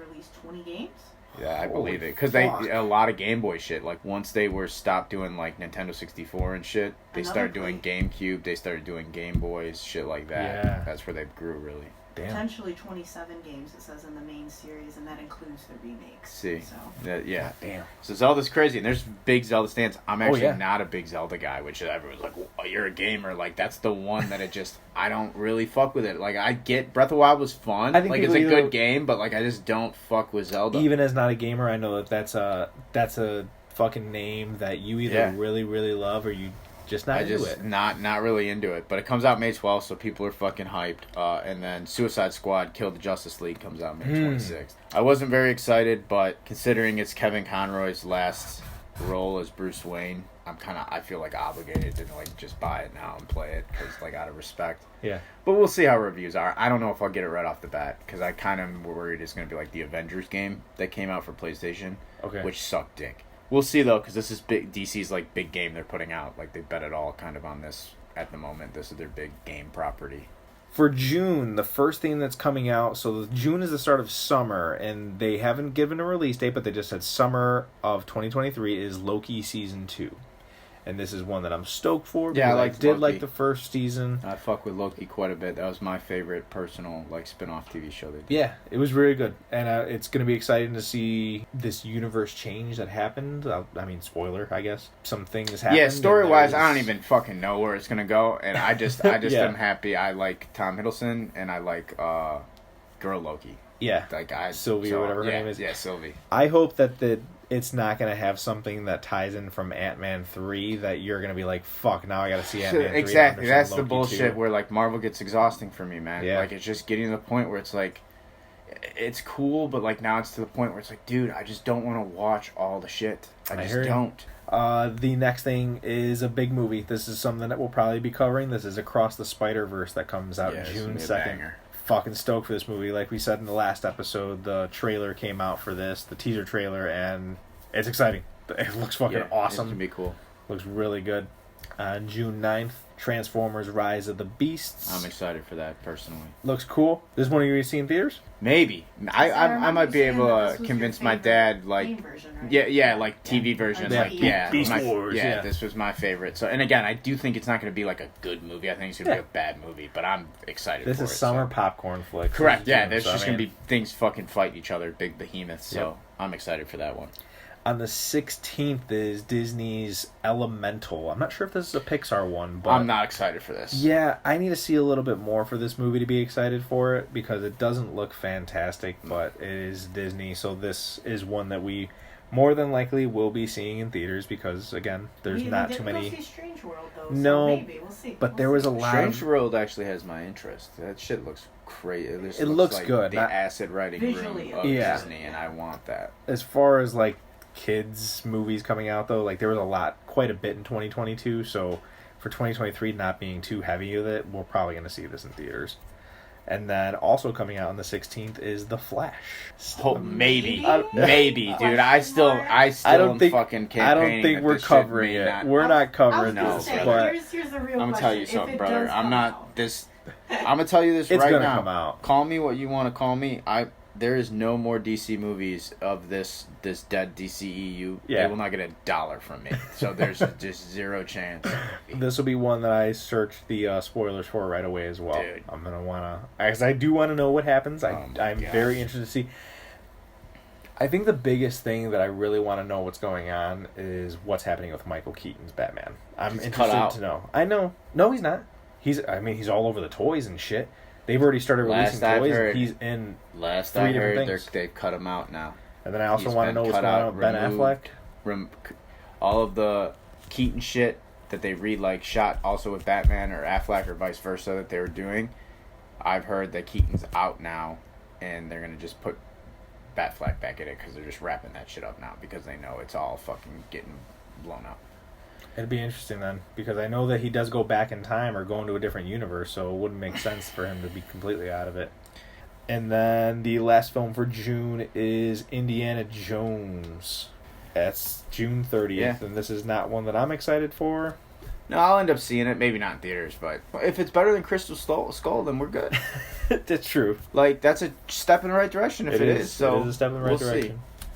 released 20 games. Yeah, I believe it. Because a lot of Game Boy shit. Like, once they were stopped doing, like, Nintendo 64 and shit, they started doing GameCube, they started doing Game Boys, shit like that. Yeah. That's where they grew, really. Damn. Potentially 27 games, it says in the main series, and that includes the remakes. See. So. Yeah. Damn. So Zelda's crazy, and there's big Zelda stands. I'm actually not a big Zelda guy, which everyone's like, well, you're a gamer. Like, that's the one that I don't really fuck with it. Like, I get Breath of the Wild was fun. I think like, it's a good game, but, like, I just don't fuck with Zelda. Even as not a gamer, I know that's a fucking name that you either really, really love or you just not into it. Not really into it. But it comes out May 12th, so people are fucking hyped. And then Suicide Squad Kill the Justice League comes out May 26th. I wasn't very excited, but considering it's Kevin Conroy's last role as Bruce Wayne, I feel like obligated to like just buy it now and play it because like out of respect. Yeah. But we'll see how reviews are. I don't know if I'll get it right off the bat because I kind of worried it's going to be like the Avengers game that came out for PlayStation, which sucked dick. We'll see though, because this is big. DC's like big game they're putting out. Like they bet it all kind of on this at the moment. This is their big game property. For June, the first thing that's coming out. So June is the start of summer, and they haven't given a release date, but they just said summer of 2023 is Loki season 2, and this is one that I'm stoked for. Yeah, I did Loki. like the first season. I fuck with Loki quite a bit. That was my favorite personal like spin-off TV show they did. Yeah, it was really good, and it's going to be exciting to see this universe change that happened. I mean, spoiler, I guess. Some things happened. Yeah, story-wise, I don't even fucking know where it's gonna go, and I just Yeah. am happy. I like Tom Hiddleston, and I like Girl Loki. Yeah, Like Sylvie or whatever her name is. Yeah, Sylvie. I hope that it's not going to have something that ties in from Ant-Man 3 that you're going to be like, fuck, now I got to see Ant-Man 3. Exactly, that's the Loki bullshit 2. where like Marvel gets exhausting for me, man. Yeah. Like it's just getting to the point where it's like, it's cool, but like now it's to the point where it's like, dude, I just don't want to watch all the shit. I just don't. The next thing is a big movie. This is something that we'll probably be covering. This is Across the Spider-Verse that comes out June 2nd. Fucking stoked for this movie. Like we said in the last episode, the trailer came out for this, the teaser trailer, and it's exciting. It looks fucking awesome. It's gonna be cool. Looks really good. On June 9th, Transformers Rise of the Beasts. I'm excited for that personally. Looks cool. This one you going to see in theaters? Maybe. I might be able that to this was convince your my favorite dad like game version, right? yeah, like TV version. Yeah, Like yeah, Beast Wars, yeah. This was my favorite. So and again, I do think it's not going to be like a good movie. I think it's going to be a bad movie, but I'm excited This for is it. summer so. popcorn flick. Correct. Yeah, June, there's so, just I going to mean, be things fucking fighting each other, big behemoths. So Yep. I'm excited for that one. On the 16th is Disney's Elemental. I'm not sure if this is a Pixar one, but I'm not excited for this. yeah, I need to see a little bit more for this movie to be excited for it because it doesn't look fantastic, but it is Disney, so this is one that we more than likely will be seeing in theaters because again, there's not too many. Go see Strange World, though, No, so maybe we'll see. but there was a lot. Strange World actually has my interest. That shit looks crazy. It looks like good. The acid writing Visually, room of yeah. Disney, and I want that. As far as like kids movies coming out though, like there was quite a bit in 2022, so for 2023 not being too heavy with it, we're probably going to see this in theaters. And then also coming out on the 16th is The Flash. Hope maybe, Maybe? dude. I still I don't am think fucking I don't campaigning think that we're this shit covering may it. not- We're not I covering was gonna this, say, but here's the real I'm gonna question. tell you If something, it brother. does I'm come not out, this. I'm gonna tell you this it's right gonna now. come out. Call me what you want to call me. There is no more DC movies of this dead DCEU. Yeah. They will not get $1 from me. So there's just zero chance. This will be one that I search the spoilers for right away as well. Dude. I'm gonna wanna, because I do want to know what happens. Oh my I'm gosh. very interested to see. I think the biggest thing that I really want to know what's going on is what's happening with Michael Keaton's Batman. I'm He's cut interested out. to know. I know. No, he's not. He's all over the toys and shit. They've already started releasing Last I've toys. heard- He's in, Last 3 I different heard, things. they've cut him out now. and then I also He's want to been know what's cut going out, on with Ben removed. Affleck. All of the Keaton shit that they shot also with Batman or Affleck or vice versa that they were doing. I've heard that Keaton's out now, and they're gonna just put Batfleck back in it because they're just wrapping that shit up now because they know it's all fucking getting blown up. It'd be interesting then, because I know that he does go back in time or go into a different universe, so it wouldn't make sense for him to be completely out of it. And then the last film for June is Indiana Jones. That's June 30th, Yeah. and this is not one that I'm excited for. No, I'll end up seeing it. Maybe not in theaters, but if it's better than Crystal Skull, then we're good. That's true. Like that's a step in the right direction. If it is, so it is a step in the right we'll direction. see.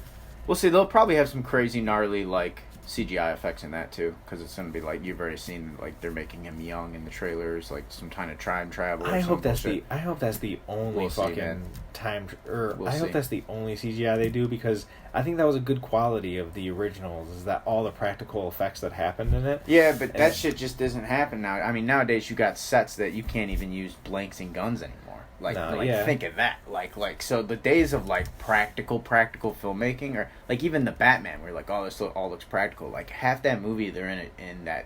We'll see. They'll probably have some crazy, gnarly like CGI effects in that too, because it's gonna be like you've already seen like they're making him young in the trailers, like some kind of time travel. Or I some hope that's bullshit. the. I hope that's the only We'll see, fucking man. time. Or We'll I hope see. that's the only CGI they do, because I think that was a good quality of the originals. Is that all the practical effects that happened in it? Yeah, but that And- shit just doesn't happen now. I mean, nowadays you got sets that you can't even use blanks and guns anymore. Like, No, yeah. think of that. Like, so the days of like practical filmmaking, or like even the Batman, where like, oh, this all looks practical. Like half that movie, they're in that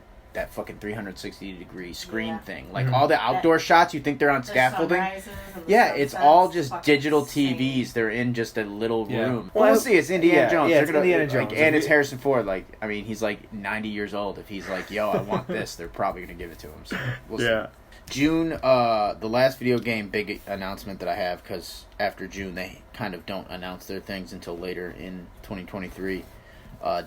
fucking 360-degree screen Yeah. thing. Like Mhm. all the outdoor shots, you think they're on the scaffolding. sunrises and the Yeah, it's sunsets, all just fucking digital insane. TVs. They're in just a little Yeah. room. Well, We'll see. It's Indiana yeah, Jones. yeah, They're it's gonna, Indiana like, Jones. and If it's you- Harrison Ford. Like, I mean, he's like 90 years old. If he's like, yo, I want this, they're probably gonna give it to him. So we'll see. June, the last video game big announcement that I have, because after June they kind of don't announce their things until later in 2023.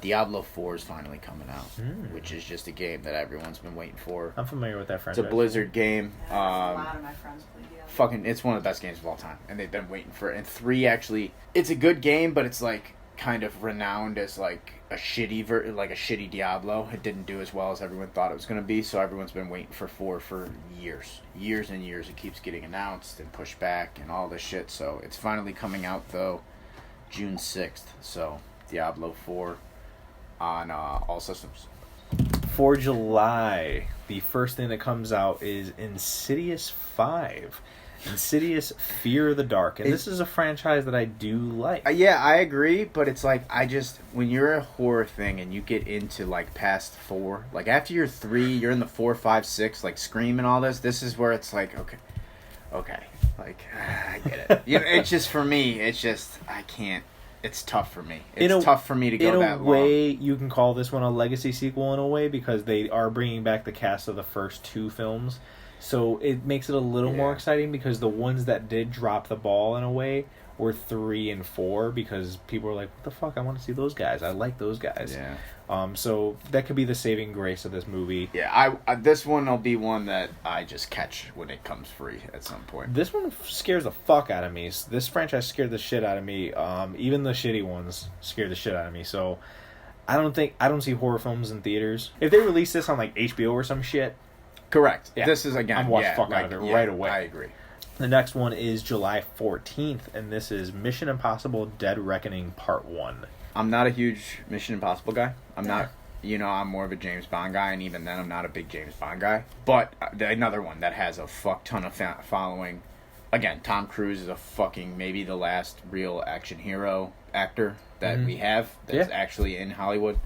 Diablo 4 is finally coming out, which is just a game that everyone's been waiting for. I'm familiar with that It's franchise. a Blizzard game. Yeah, a lot of my friends play Diablo. Fucking, it's one of the best games of all time, and they've been waiting for it. And 3 actually, it's a good game, but it's like kind of renowned as like a shitty Diablo. It didn't do as well as everyone thought it was going to be, so everyone's been waiting for 4 for years and years. It keeps getting announced and pushed back and all this shit, so it's finally coming out though June 6th. So Diablo 4 on all systems. For July, the first thing that comes out is Insidious 5. Insidious Fear of the Dark. And this is a franchise that I do like. Yeah, I agree, but it's like, when you're a horror thing and you get into, like, past 4, like, after you're 3, you're in the 4, 5, 6, like, Scream and all this is where it's like, okay, like, I get it. You know, it's just, for me, it's just, I can't. It's tough for me. It's tough for me to go that long. In a way, you can call this one a legacy sequel in a way, because they are bringing back the cast of the first 2 films. So it makes it a little more exciting, because the ones that did drop the ball in a way were 3 and 4, because people were like, what the fuck, I want to see those guys. I like those guys. Yeah. So that could be the saving grace of this movie. Yeah, I this one will be one that I just catch when it comes free at some point. This one scares the fuck out of me. This franchise scared the shit out of me. Even the shitty ones scared the shit out of me. So I don't see horror films in theaters. If they release this on like HBO or some shit, correct. Yeah. This is again. I'm watching fuck out of it right away. I agree. The next one is July 14th, and this is Mission Impossible: Dead Reckoning Part 1. I'm not a huge Mission Impossible guy. I'm not, I'm more of a James Bond guy, and even then I'm not a big James Bond guy. But another one that has a fuck ton of following. Again, Tom Cruise is a fucking, maybe the last real action hero actor that we have that's actually in Hollywood.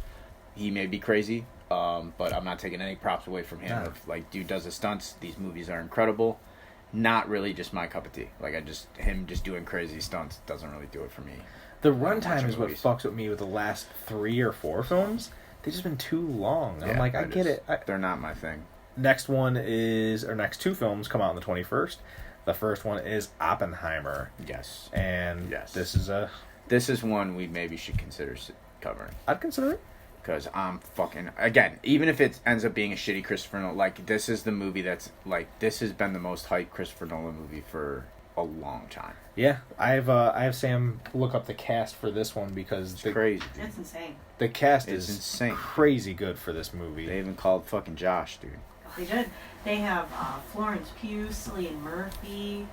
He may be crazy, but I'm not taking any props away from him. No. Like, dude does the stunts. These movies are incredible. Not really just my cup of tea. Like, him just doing crazy stunts doesn't really do it for me. The runtime is what fucks with me with the last 3 or 4 films. They've just been too long. I'm like, I get it. They're not my thing. Next 2 films come out on the 21st. The first one is Oppenheimer. Yes. And this is one we maybe should consider covering. I'd consider it. Because I'm fucking... Again, even if it ends up being a shitty Christopher Nolan... Like, this is the movie that's... Like, this has been the most hyped Christopher Nolan movie for a long time. Yeah. I have Sam look up the cast for this one, because... It's crazy, dude. It's insane. The cast is insane. Crazy good for this movie. They even called fucking Josh, dude. They did. They have Florence Pugh, Cillian Murphy,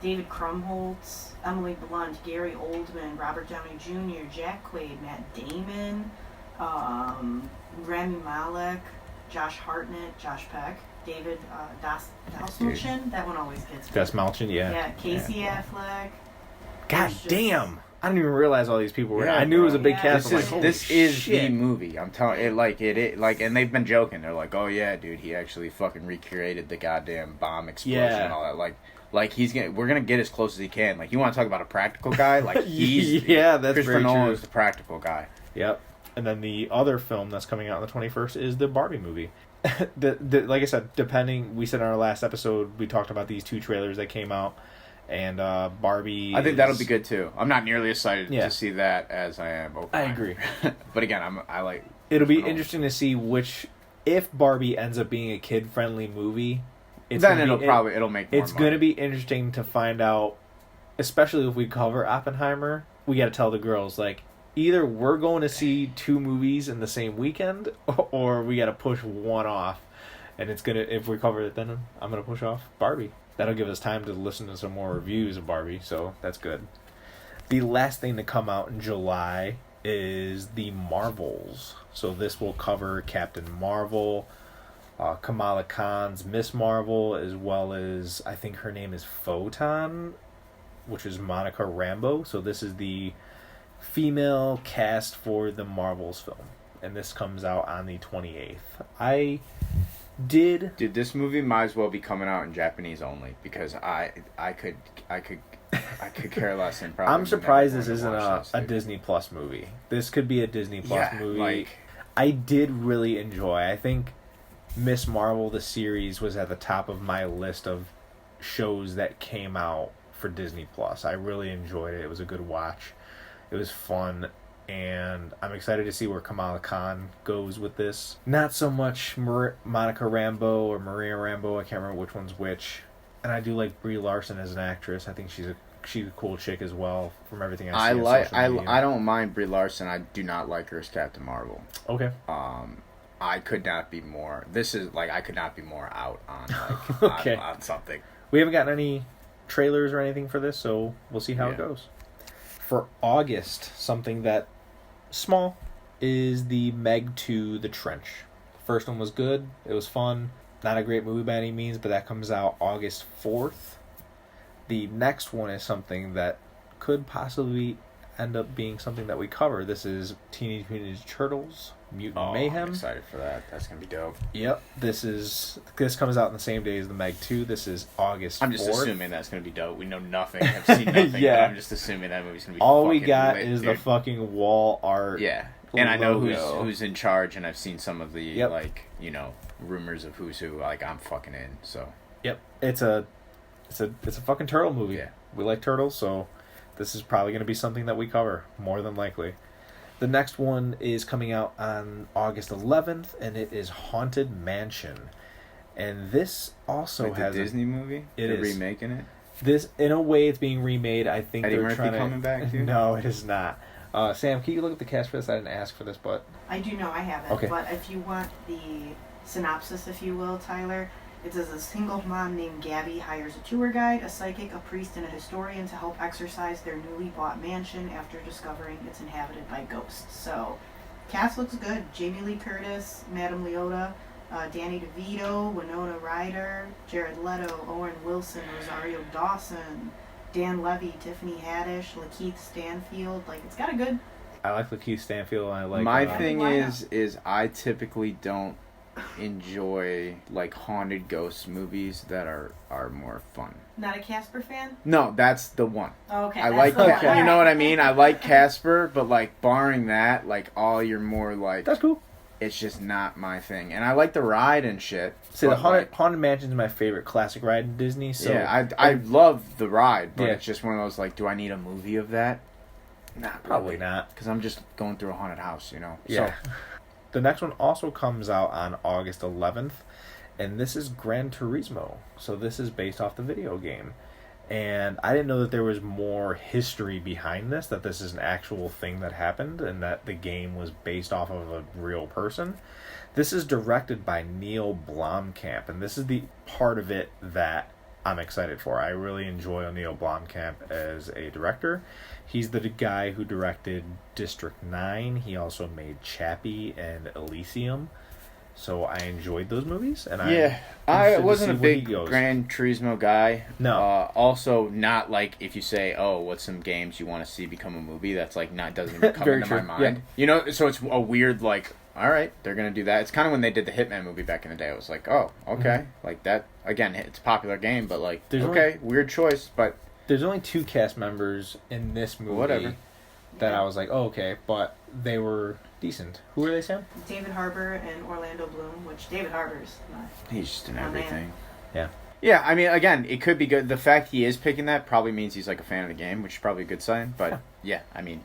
David Krumholtz, Emily Blunt, Gary Oldman, Robert Downey Jr., Jack Quaid, Matt Damon, Rami Malek, Josh Hartnett, Josh Peck, David Dastmalchian. That one always gets me. Dastmalchian, yeah. Yeah, Casey Affleck. God damn! I didn't even realize all these people were. Yeah, I knew it was a big cast. This is the movie. I'm telling it. Like, and they've been joking. They're like, "Oh yeah, dude, he actually fucking recreated the goddamn bomb explosion and all that." Like we're gonna get as close as he can. Like, you want to talk about a practical guy? Like, he's that's Christopher very Nolan true. is the practical guy. Yep. And then the other film that's coming out on the 21st is the Barbie movie. Like I said, we said in our last episode, we talked about these 2 trailers that came out, and Barbie. I think that'll be good too. I'm not nearly as excited to see that as I am. I agree. But again, I like. It'll be interesting to see if Barbie ends up being a kid-friendly movie. It'll make more money. It's going to be interesting to find out, especially if we cover Oppenheimer. We got to tell the girls, like, either we're going to see 2 movies in the same weekend, or we got to push one off. And if we cover it, then I'm going to push off Barbie. That'll give us time to listen to some more reviews of Barbie, so that's good. The last thing to come out in July is the Marvels. So this will cover Captain Marvel, Kamala Khan's Miss Marvel, as well as, I think her name is Photon, which is Monica Rambeau. So this is the female cast for the Marvels film, and this comes out on the 28th. Dude, this movie might as well be coming out in Japanese only, because I could care less and probably. I'm surprised this isn't a Disney Plus movie. This could be a Disney Plus movie. I did really enjoy. I think Miss Marvel the series was at the top of my list of shows that came out for Disney Plus. I really enjoyed it. It was a good watch. It was fun, and I'm excited to see where Kamala Khan goes with this. Not so much Monica Rambeau or Maria Rambeau. I can't remember which one's which. And I do like Brie Larson as an actress. I think she's she's a cool chick as well from everything I I see. like. On social media. I don't mind Brie Larson. I do not like her as Captain Marvel. Okay. I could not be more. This is like I could not be more out on like Okay. on something. We haven't gotten any trailers or anything for this, so we'll see how it goes. For August, something that small is the Meg 2 The Trench. The first one was good. It was fun. Not a great movie by any means, but that comes out August 4th. The next one is something that could possibly end up being something that we cover. This is Teenage Mutant Ninja Turtles Mutant Mayhem. I'm excited for that. That's gonna be dope. Yep. This comes out on the same day as the Meg 2. This is August 4th. I'm just assuming that's gonna be dope. We know nothing. I've seen nothing. Yeah. But I'm just assuming that movie's gonna be. All we fucking got lit, is dude. the fucking wall art. Yeah. And I know logo. who's in charge, and I've seen some of the Yep. like rumors of who's who. Like I'm fucking in. So Yep. It's a fucking turtle movie. Yeah. We like turtles, so this is probably going to be something that we cover more than likely. The next one is coming out on August 11th, and it is Haunted Mansion. And this also like has the Disney movie. It They're is. remaking it. This, in a way, it's being remade. I think Eddie they're Murphy trying to coming back too? No, it is not. Sam, can you look at the cast for this? I didn't ask for this, but I do know I have it, Okay. but if you want the synopsis, if you will, Tyler, it says a single mom named Gabby hires a tour guide, a psychic, a priest, and a historian to help exorcise their newly bought mansion after discovering it's inhabited by ghosts. So, cast looks good. Jamie Lee Curtis, Madame Leota, Danny DeVito, Winona Ryder, Jared Leto, Owen Wilson, Rosario Dawson, Dan Levy, Tiffany Haddish, Lakeith Stanfield. Like, it's got a good... I like Lakeith Stanfield. I like My uh, thing lineup. is I typically don't enjoy like haunted ghost movies that are more fun. Not a Casper fan? No, that's the one. Oh, okay. I that's like the one. you know what I mean? I like Casper, but like barring that, like all you're more like That's cool. it's just not my thing. And I like the ride and shit. See, the but, like, Haunted Mansion is my favorite classic ride in Disney. So yeah, I love the ride, but Yeah. it's just one of those like, do I need a movie of that? Not probably not. because I'm just going through a haunted house, you know. Yeah. So, The next one also comes out on August 11th, and this is Gran Turismo. So this is based off the video game. And I didn't know that there was more history behind this, that this is an actual thing that happened, and that the game was based off of a real person. This is directed by Neil Blomkamp, and this is the part of it that I'm excited for. I really enjoy Neil Blomkamp as a director. He's the guy who directed District 9. He also made Chappie and Elysium. So I enjoyed those movies. And I interested to wasn't a see where he big goes. Gran Turismo guy. No. Also, not like if you say, "Oh, what's some games you want to see become a movie?" That's like not doesn't even come Very into true. my mind. You know, so it's a weird like. All right, they're gonna do that. It's kind of when they did the Hitman movie back in the day. I was like, oh, okay, like that again. It's a popular game, but like, There's okay, weird choice, but There's only 2 cast members in this movie Whatever. that I was like, oh, okay, but they were decent. Who are they, Sam? David Harbour and Orlando Bloom, which David Harbour's not. he's just in Oh, man. everything. Yeah. Yeah, I mean, again, it could be good. The fact he is picking that probably means he's like a fan of the game, which is probably a good sign. But yeah, I mean,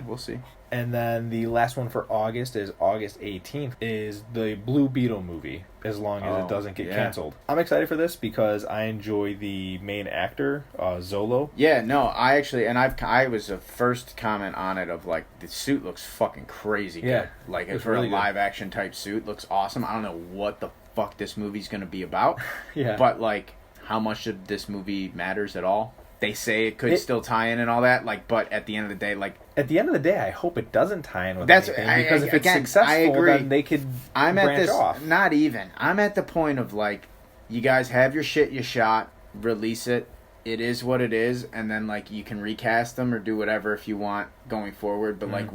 we'll see. And then the last one for August is August 18th, is the Blue Beetle movie, as long as Oh, it doesn't get yeah. canceled. I'm excited for this because I enjoy the main actor, Zolo. Yeah, no, I actually, and I was the first comment on it of like the suit looks fucking crazy. Yeah, good. Like it's for really a good. live action type suit, looks awesome. I don't know what the fuck this movie's gonna be about, Yeah. but like how much of this movie matters at all. They say it could still tie in and all that, like, but at the end of the day, like, At the end of the day, I hope it doesn't tie in with That's- anything, because if it's again, successful, I agree. then they could I'm at branch this, off. not even. I'm at the point of like, you guys have your shit you shot, release it. It is what it is, and then like you can recast them or do whatever if you want going forward. But like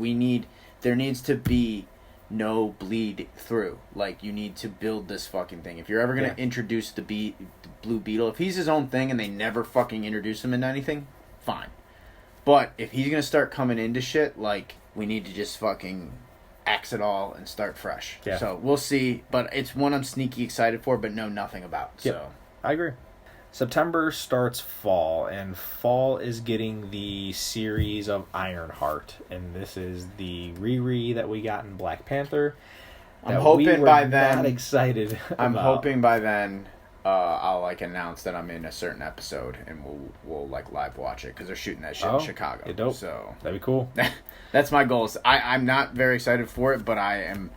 there needs to be no bleed through. Like you need to build this fucking thing. If you're ever gonna introduce the Blue Beetle, if he's his own thing and they never fucking introduce him into anything, fine. But if he's gonna start coming into shit, like we need to just fucking axe it all and start fresh. Yeah. So we'll see. But it's one I'm sneaky excited for, but know nothing about. Yep. So I agree. September starts fall, and fall is getting the series of Ironheart, and this is the Riri that we got in Black Panther. I'm that hoping we were by then- not excited. I'm about. hoping by then I'll like announce that I'm in a certain episode, and we'll like live watch it because they're shooting that shit in Chicago. Yeah, dope. So That'd be cool. that's my goal. I'm not very excited for it, but I'm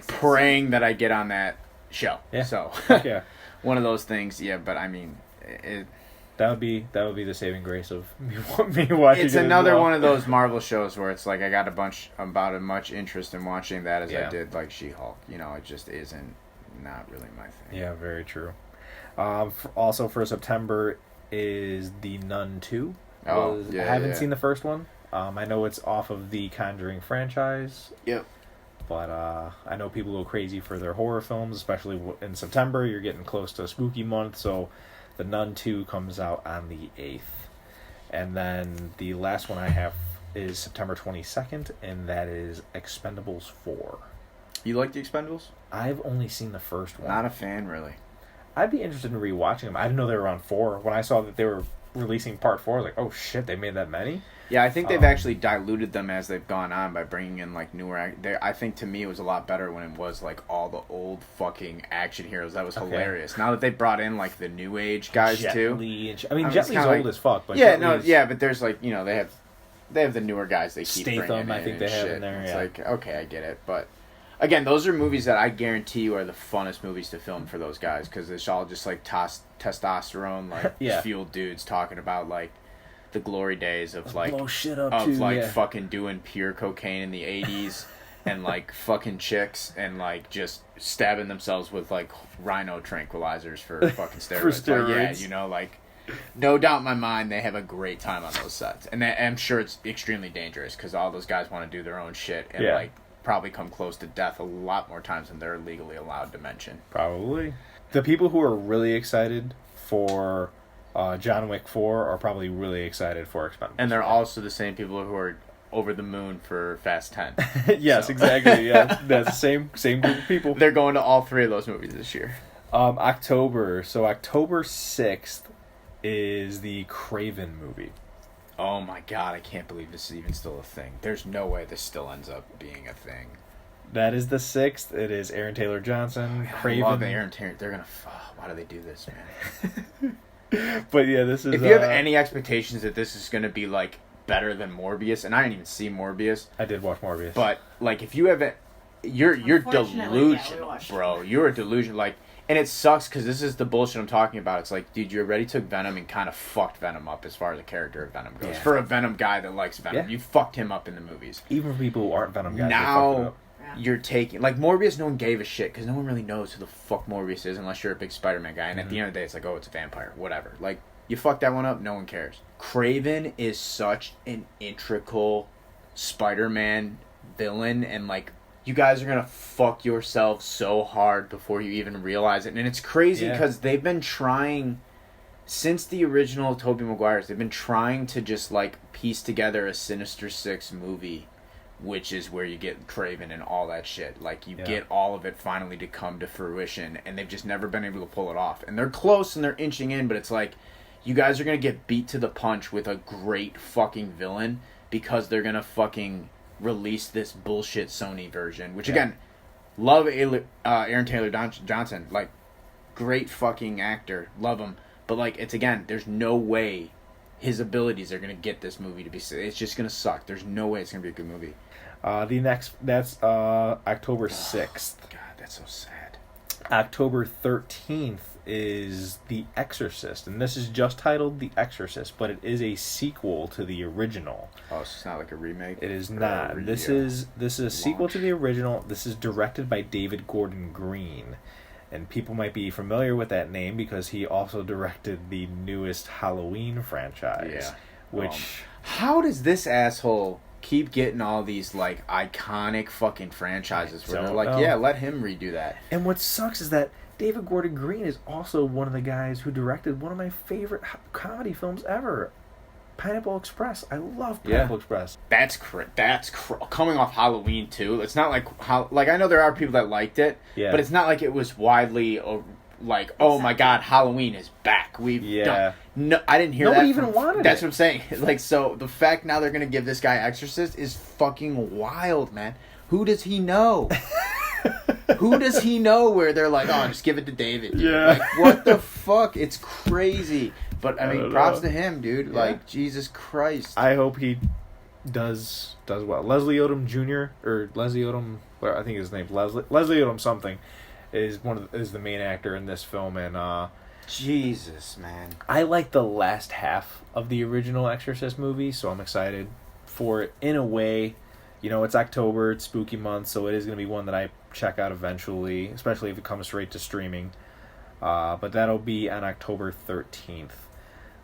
praying that I get on that show. Yeah. So Yeah. one of those things. Yeah, but I mean, that would be the saving grace of me watching. It's it another as well. one of those Marvel shows where it's like I got about as much interest in watching that as I did like She-Hulk. You know, it just isn't not really my thing. Yeah, very true. Also for September is The Nun 2. I haven't seen the first one. I know it's off of the Conjuring franchise. Yep. But I know people go crazy for their horror films, especially in September. You're getting close to spooky month, so The Nun 2 comes out on the 8th. And then the last one I have is September 22nd, and that is Expendables 4. You like the Expendables? I've only seen the first one. Not a fan, really. I'd be interested in rewatching them. I didn't know they were on 4. When I saw that they were releasing part 4, I was like, oh shit, they made that many? Yeah, I think they've actually diluted them as they've gone on by bringing in like newer. I think to me it was a lot better when it was like all the old fucking action heroes. That was hilarious. Now that they brought in like the new age guys Jet too. Li and Jet Li's old as fuck. But yeah, but there's like they have the newer guys they keep Statham, bringing in. I think they have shit. in there. It's yeah. like okay, I get it, but. Again, those are movies that I guarantee you are the funnest movies to film for those guys because it's all just like testosterone, like fueled dudes talking about like the glory days of like blow shit up too, fucking doing pure cocaine in the 80s and like fucking chicks and like just stabbing themselves with like rhino tranquilizers for fucking steroids. For steroids. Like, yeah, like no doubt in my mind they have a great time on those sets, and I'm sure it's extremely dangerous because all those guys want to do their own shit and like. Probably come close to death a lot more times than they're legally allowed to mention. Probably. The people who are really excited for John Wick 4 are probably really excited for Expendables. And they're also the same people who are over the moon for Fast 10. Yes, exactly. Yeah, that's the same group of people. They're going to all 3 of those movies this year. October 6th is the Craven movie. Oh my god, I can't believe this is even still a thing. There's no way this still ends up being a thing. That is the 6th. It is Aaron Taylor Johnson. Craven. I love Aaron Taylor. They're gonna. Why do they do this, man? But yeah, this is. If you have any expectations that this is gonna be like better than Morbius, and I didn't even see Morbius. I did watch Morbius. But like, if you haven't, you're delusional, bro. You're a delusion. Like. And it sucks because this is the bullshit I'm talking about. It's like, dude, you already took Venom and kind of fucked Venom up as far as the character of Venom goes. Yeah. For a Venom guy that likes Venom, you fucked him up in the movies. Even for people who aren't Venom guys, now you're taking like Morbius. No one gave a shit because no one really knows who the fuck Morbius is unless you're a big Spider-Man guy. And at the end of the day, it's like, oh, it's a vampire, whatever. Like you fucked that one up, no one cares. Craven is such an integral Spider-Man villain, and like. You guys are going to fuck yourselves so hard before you even realize it. And it's crazy because they've been trying, since the original Tobey Maguire's, they've been trying to just, like, piece together a Sinister Six movie, which is where you get Craven and all that shit. Like, you get all of it finally to come to fruition, and they've just never been able to pull it off. And they're close and they're inching in, but it's like, you guys are going to get beat to the punch with a great fucking villain because they're going to fucking... release this bullshit Sony version, which again, love Aaron Taylor Johnson, like great fucking actor, love him, but like it's again, there's no way his abilities are gonna get this movie to be. It's just gonna suck. There's no way it's gonna be a good movie. That's October 6th. God, that's so sad. October 13th is The Exorcist, and this is just titled The Exorcist, but it is a sequel to the original. Oh, so it's not like a remake? It is not. This is a sequel to the original. This is directed by David Gordon Green, and people might be familiar with that name because he also directed the newest Halloween franchise. Yeah. Which how does this asshole keep getting all these like iconic fucking franchises where they're like, yeah, let him redo that? And what sucks is that David Gordon Green is also one of the guys who directed one of my favorite comedy films ever, Pineapple Express. I love Pineapple Express. That's coming off Halloween too. It's not like I know there are people that liked it, but it's not like it was widely like, oh my god, Halloween is back. We've done. No, I didn't hear Nobody that. even wanted That's it. what I'm saying. Like, so the fact now they're gonna give this guy Exorcist is fucking wild, man. Who does he know? Who does he know where they're like, oh, just give it to David? Dude. Yeah. Like, what the fuck? It's crazy. But, I mean, don't props know. to him, dude. Yeah. Like, Jesus Christ. I hope he does well. Leslie Odom Jr. or Leslie Odom, I think his name's Leslie Odom something, is the main actor in this film, and Jesus, man. I like the last half of the original Exorcist movie, so I'm excited for it in a way. You know, it's October, it's spooky month, so it is going to be one that I check out eventually, especially if it comes straight to streaming. But that'll be on October 13th.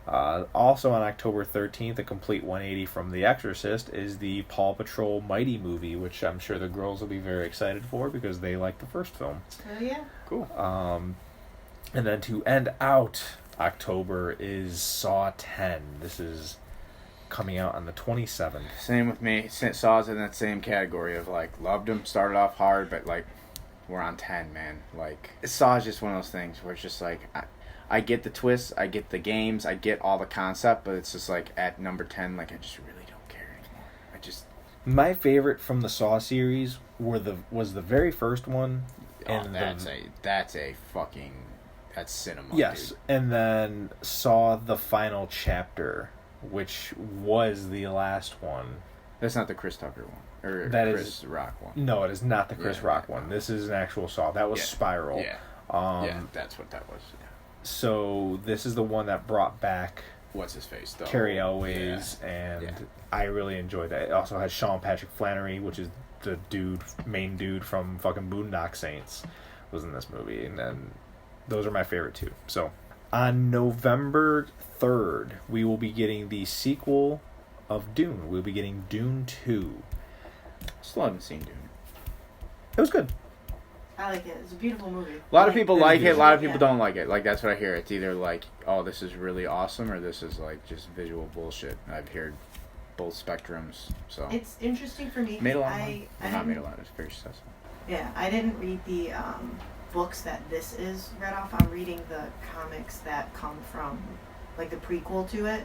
Also on October 13th, a complete 180 from The Exorcist is the Paw Patrol Mighty movie, which I'm sure the girls will be very excited for because they like the first film. Oh yeah. Cool. And then to end out October is Saw 10. This is coming out on the 27th. Same with me. Saw's in that same category of, like, loved him, started off hard, but, like, we're on 10, man. Like, Saw's just one of those things where it's just, like, I get the twists, I get the games, I get all the concept, but it's just, like, at number 10, like, I just really don't care anymore. My favorite from the Saw series was the very first one. And that's cinema. Yes, dude. and then Saw the Final Chapter, which was the last one. That's not the Chris Tucker one. Or That Chris Rock one. No, it is not the Chris Yeah, Rock yeah. one. This is an actual Saw. That was Spiral. Yeah. Yeah, that's what that was. Yeah. So this is the one that brought back What's his face, though? Carrie Elways, and I really enjoyed that. It also has Sean Patrick Flannery, which is the main dude from fucking Boondock Saints, was in this movie, and then those are my favorite two. So on November 3rd, we will be getting the sequel of Dune. We'll be getting Dune 2. Still haven't seen Dune. It was good. I like it. It's a beautiful movie. A lot of people like it. A lot of Yeah. people don't like it. Like, that's what I hear. It's either like, oh, this is really awesome, or this is like just visual bullshit. I've heard both spectrums. So It's interesting for me. made a lot of I money. Well, not didn't- made a lot. It's very successful. Yeah, I didn't read the books that this is read off. I'm reading the comics that come from, like, the prequel to it.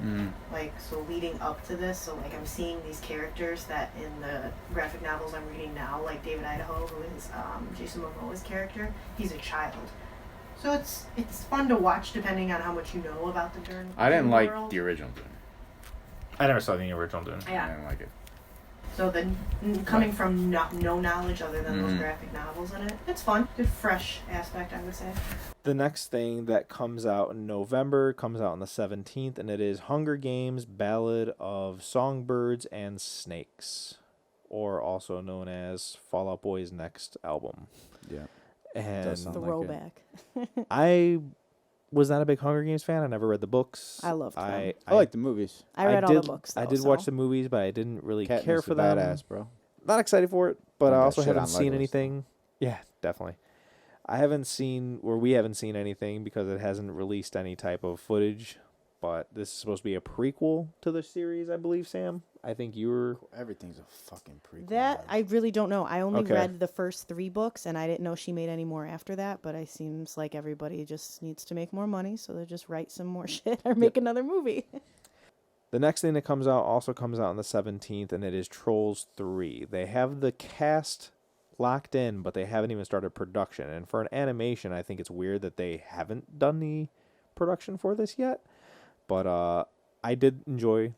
Like, so leading up to this, so, like, I'm seeing these characters that in the graphic novels I'm reading now, like David Idaho, who is Jason Momoa's character, he's a child. So it's fun to watch depending on how much you know about the Dune. I didn't Dune like world. the original Dune. I never saw the original Dune. I Yeah. didn't like it. So coming from no knowledge other than those graphic novels in it, it's fun. Good fresh aspect, I would say. The next thing that comes out in November comes out on the 17th, and it is Hunger Games: Ballad of Songbirds and Snakes, or also known as Fall Out Boy's next album. Yeah. And sound like Throwback. I was not a big Hunger Games fan. I never read the books. I loved them. I like the movies. I read all did, the books. I Though, did so. watch the movies, but I didn't really care Katniss for a them. badass, bro. Not excited for it, but I Dump that also shit haven't on seen Legolas. anything. Yeah, definitely. We haven't seen anything because it hasn't released any type of footage. But this is supposed to be a prequel to the series, I believe, Sam. I think you were. Everything's a fucking prequel. That I really don't know. I only Okay. read the first 3 books, and I didn't know she made any more after that. But it seems like everybody just needs to make more money, so they just write some more shit or make another movie. The next thing that comes out also comes out on the 17th, and it is Trolls 3. They have the cast locked in, but they haven't even started production. And for an animation, I think it's weird that they haven't done the production for this yet. But I did enjoy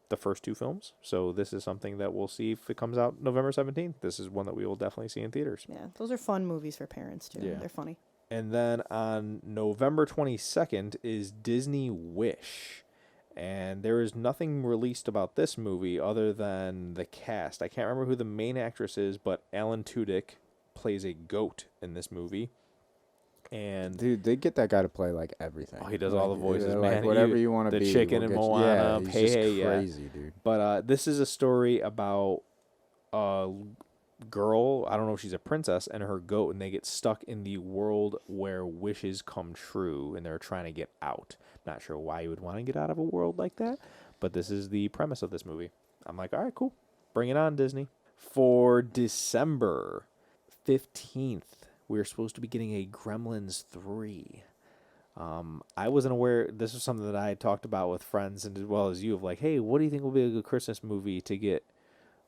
the first 2 films, so this is something that we'll see if it comes out November 17th. This is one that we will definitely see in theaters. Yeah, those are fun movies for parents too. Yeah. They're funny. And then on November 22nd is Disney Wish. And there is nothing released about this movie other than the cast. I can't remember who the main actress is, but Alan Tudyk plays a goat in this movie. And Dude, they get that guy to play like everything. Oh, he does all the voices, yeah, man. Like whatever you want to the be. chicken we'll in get you- Moana, he's Hey just Hey, yeah. crazy, dude. But this is a story about a girl, I don't know if she's a princess, and her goat, and they get stuck in the world where wishes come true, and they're trying to get out. Not sure why you would want to get out of a world like that, but this is the premise of this movie. I'm like, all right, cool. Bring it on, Disney. For December 15th, we're supposed to be getting a Gremlins 3. I wasn't aware. This was something that I had talked about with friends and as well as you of like, hey, what do you think will be a good Christmas movie to get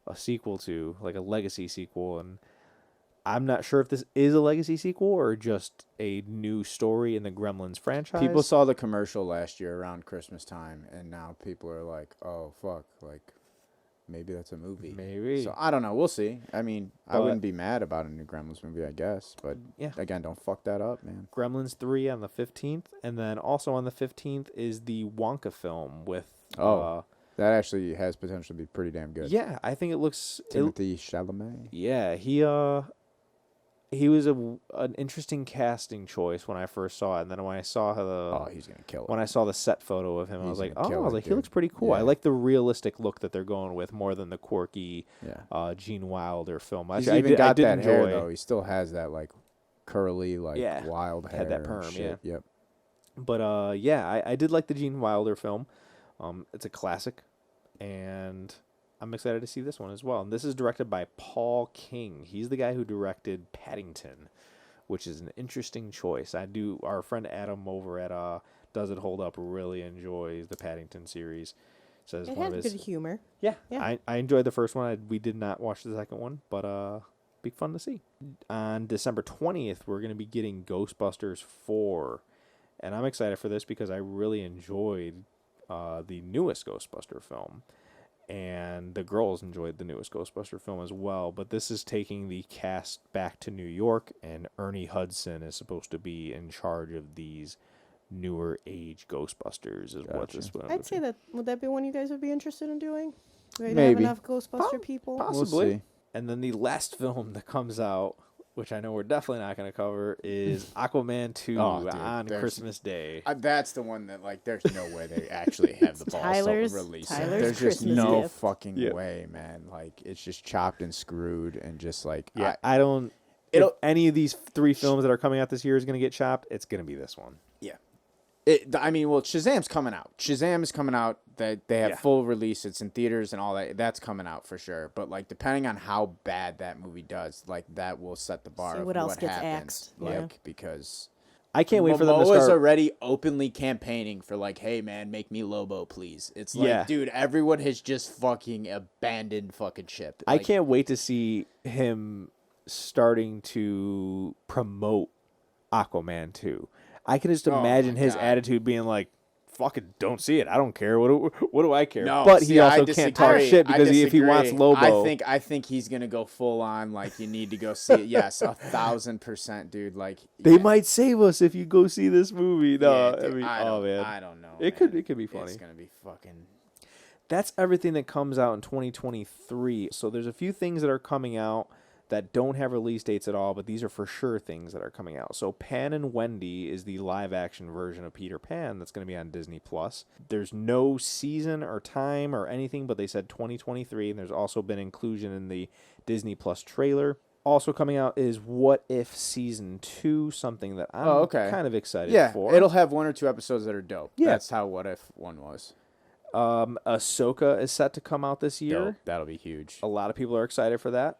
a sequel to, like a legacy sequel? And I'm not sure if this is a legacy sequel or just a new story in the Gremlins franchise. People saw the commercial last year around Christmas time, and now people are like, "Oh fuck!" Like, maybe that's a movie. Maybe. So I don't know. We'll see. I mean, I But- wouldn't be mad about a new Gremlins movie, I guess. But Yeah. again, don't fuck that up, man. Gremlins 3 on the 15th, and then also on the 15th is the Wonka film with. Oh. That actually has potential to be pretty damn good. Yeah, I think it looks. Timothy Chalamet. Yeah, he was an interesting casting choice when I first saw it, and then when I saw Oh, he's gonna kill it. when I saw the set photo of him, I He's was like, gonna kill it, he looks dude. pretty cool. I Yeah. like the realistic look that they're going with more than the quirky Yeah. Gene Wilder film. He's I even did, I got did that enjoy. hair though. He still has that like curly, like Yeah. wild hair. Had that and perm, shit. yeah. Yep. But yeah, I did like the Gene Wilder film. It's a classic, and I'm excited to see this one as well. And this is directed by Paul King. He's the guy who directed Paddington, which is an interesting choice. Our friend Adam over at Does It Hold Up really enjoys the Paddington series. Says It one had of his good humor. Yeah. Yeah. I enjoyed the first one. We did not watch the second one, but be fun to see. On December 20th, we're going to be getting Ghostbusters 4. And I'm excited for this because I really enjoyed the newest Ghostbuster film. And the girls enjoyed the newest Ghostbuster film as well. But this is taking the cast back to New York, and Ernie Hudson is supposed to be in charge of these newer age Ghostbusters is what this one I'd say that would that be one you guys would be interested in doing? We have Maybe. enough Ghostbuster people. Possibly. We'll see. And then the last film that comes out, which I know we're definitely not going to cover, is Aquaman 2 Oh, dude, on there's- Christmas Day. That's the one that like. There's no way they actually have the balls Tyler's- to release it. Tyler's There's just Christmas no gift. fucking Yeah. way, man. Like it's just chopped and screwed and just like Yeah, I don't. If It'll- any of these three films that are coming out this year is going to get chopped, it's going to be this one. I mean, well, Shazam's coming out. Shazam is coming out. That they have Yeah. full release. It's in theaters and all that. That's coming out for sure. But like, depending on how bad that movie does, like that will set the bar. See of what else gets happens. axed, Like yeah. because I can't wait for them to Momoa's start. already openly campaigning for like, hey man, make me Lobo, please. It's like, Yeah. dude, everyone has just fucking abandoned fucking ship. I Like, can't wait to see him starting to promote Aquaman 2. I can just Oh imagine my his God. attitude being like, "Fucking don't see it. I don't care. What do I care?" No, but see, he I also can't talk disagree. shit I because if he wants disagree. Lobo, I think he's gonna go full on. Like you need to go see it. Yes, 1,000%, dude. Like they yeah. might save us if you go see this movie. No, Yeah, dude, I mean, I oh don't- man, I don't know. It man. could be funny. It's gonna be fucking. That's everything that comes out in 2023. So there's a few things that are coming out that don't have release dates at all, but these are for sure things that are coming out. So Pan and Wendy is the live action version of Peter Pan that's going to be on Disney Plus. There's no season or time or anything, but they said 2023, and there's also been inclusion in the Disney Plus trailer. Also coming out is What If Season 2, something that I'm okay. kind of excited Yeah, for. it'll have one or two episodes that are dope. Yeah. That's how What If one was. Ahsoka is set to come out this year. Dope. That'll be huge. A lot of people are excited for that.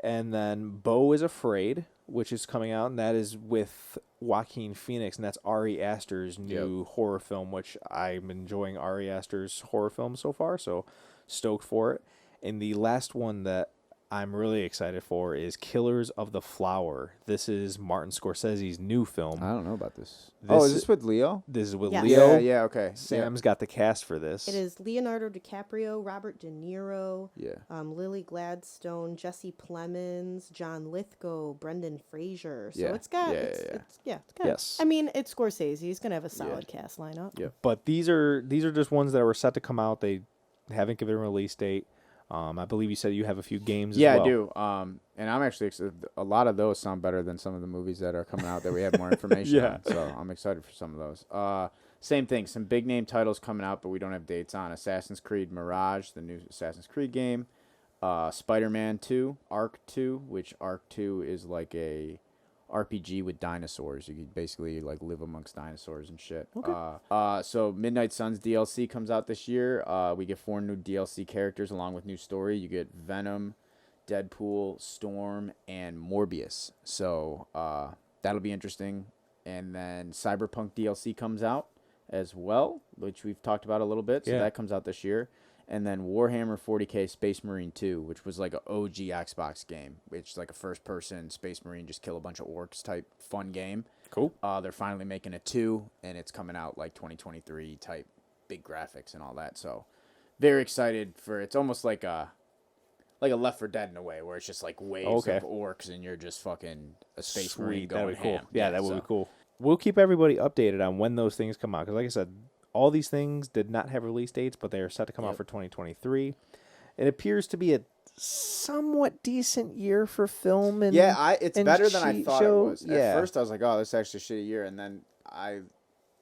And then Beau is Afraid, which is coming out, and that is with Joaquin Phoenix, and that's Ari Aster's new horror film, which I'm enjoying Ari Aster's horror film so far, so stoked for it. And the last one that I'm really excited for is Killers of the Flower. This is Martin Scorsese's new film. I don't know about this. This Is this with Leo? This is with Yes. Leo. Yeah. Okay. Sam's got the cast for this. It is Leonardo DiCaprio, Robert De Niro, Yeah. Lily Gladstone, Jesse Plemons, John Lithgow, Brendan Fraser. So Yeah. it's got, Yeah, it's, yeah. it's got. Yes. I mean, it's Scorsese. He's gonna have a solid cast lineup. Yeah. But these are just ones that were set to come out. They haven't given a release date. I believe you said you have a few games. Yeah, as well. I do. And I'm actually excited. A lot of those sound better than some of the movies that are coming out that we have more information Yeah. on. So I'm excited for some of those. Same thing. Some big name titles coming out, but we don't have dates on. Assassin's Creed Mirage, the new Assassin's Creed game. Spider-Man 2, Arc 2, which Arc 2 is like a RPG with dinosaurs. You could basically like live amongst dinosaurs and shit. Okay. So Midnight Suns DLC comes out this year. We get 4 new DLC characters along with new story. You get Venom, Deadpool, Storm, and Morbius. So that'll be interesting. And then Cyberpunk DLC comes out as well, which we've talked about a little bit. So Yeah. that comes out this year. And then Warhammer 40K Space Marine 2, which was like an OG Xbox game, which is like a first-person Space Marine, just kill a bunch of orcs type fun game. Cool. They're finally making a 2, and it's coming out like 2023 type, big graphics and all that. So very excited for it's almost like a Left 4 Dead in a way, where it's just like waves of orcs, and you're just fucking a Space Marine going That'd be cool. ham. Yeah, that would be cool. We'll keep everybody updated on when those things come out, because like I said, all these things did not have release dates, but they are set to come out for 2023. It appears to be a somewhat decent year for film and it's better than I thought it was. Yeah. At first, I was like, "Oh, this is actually a shitty year," and then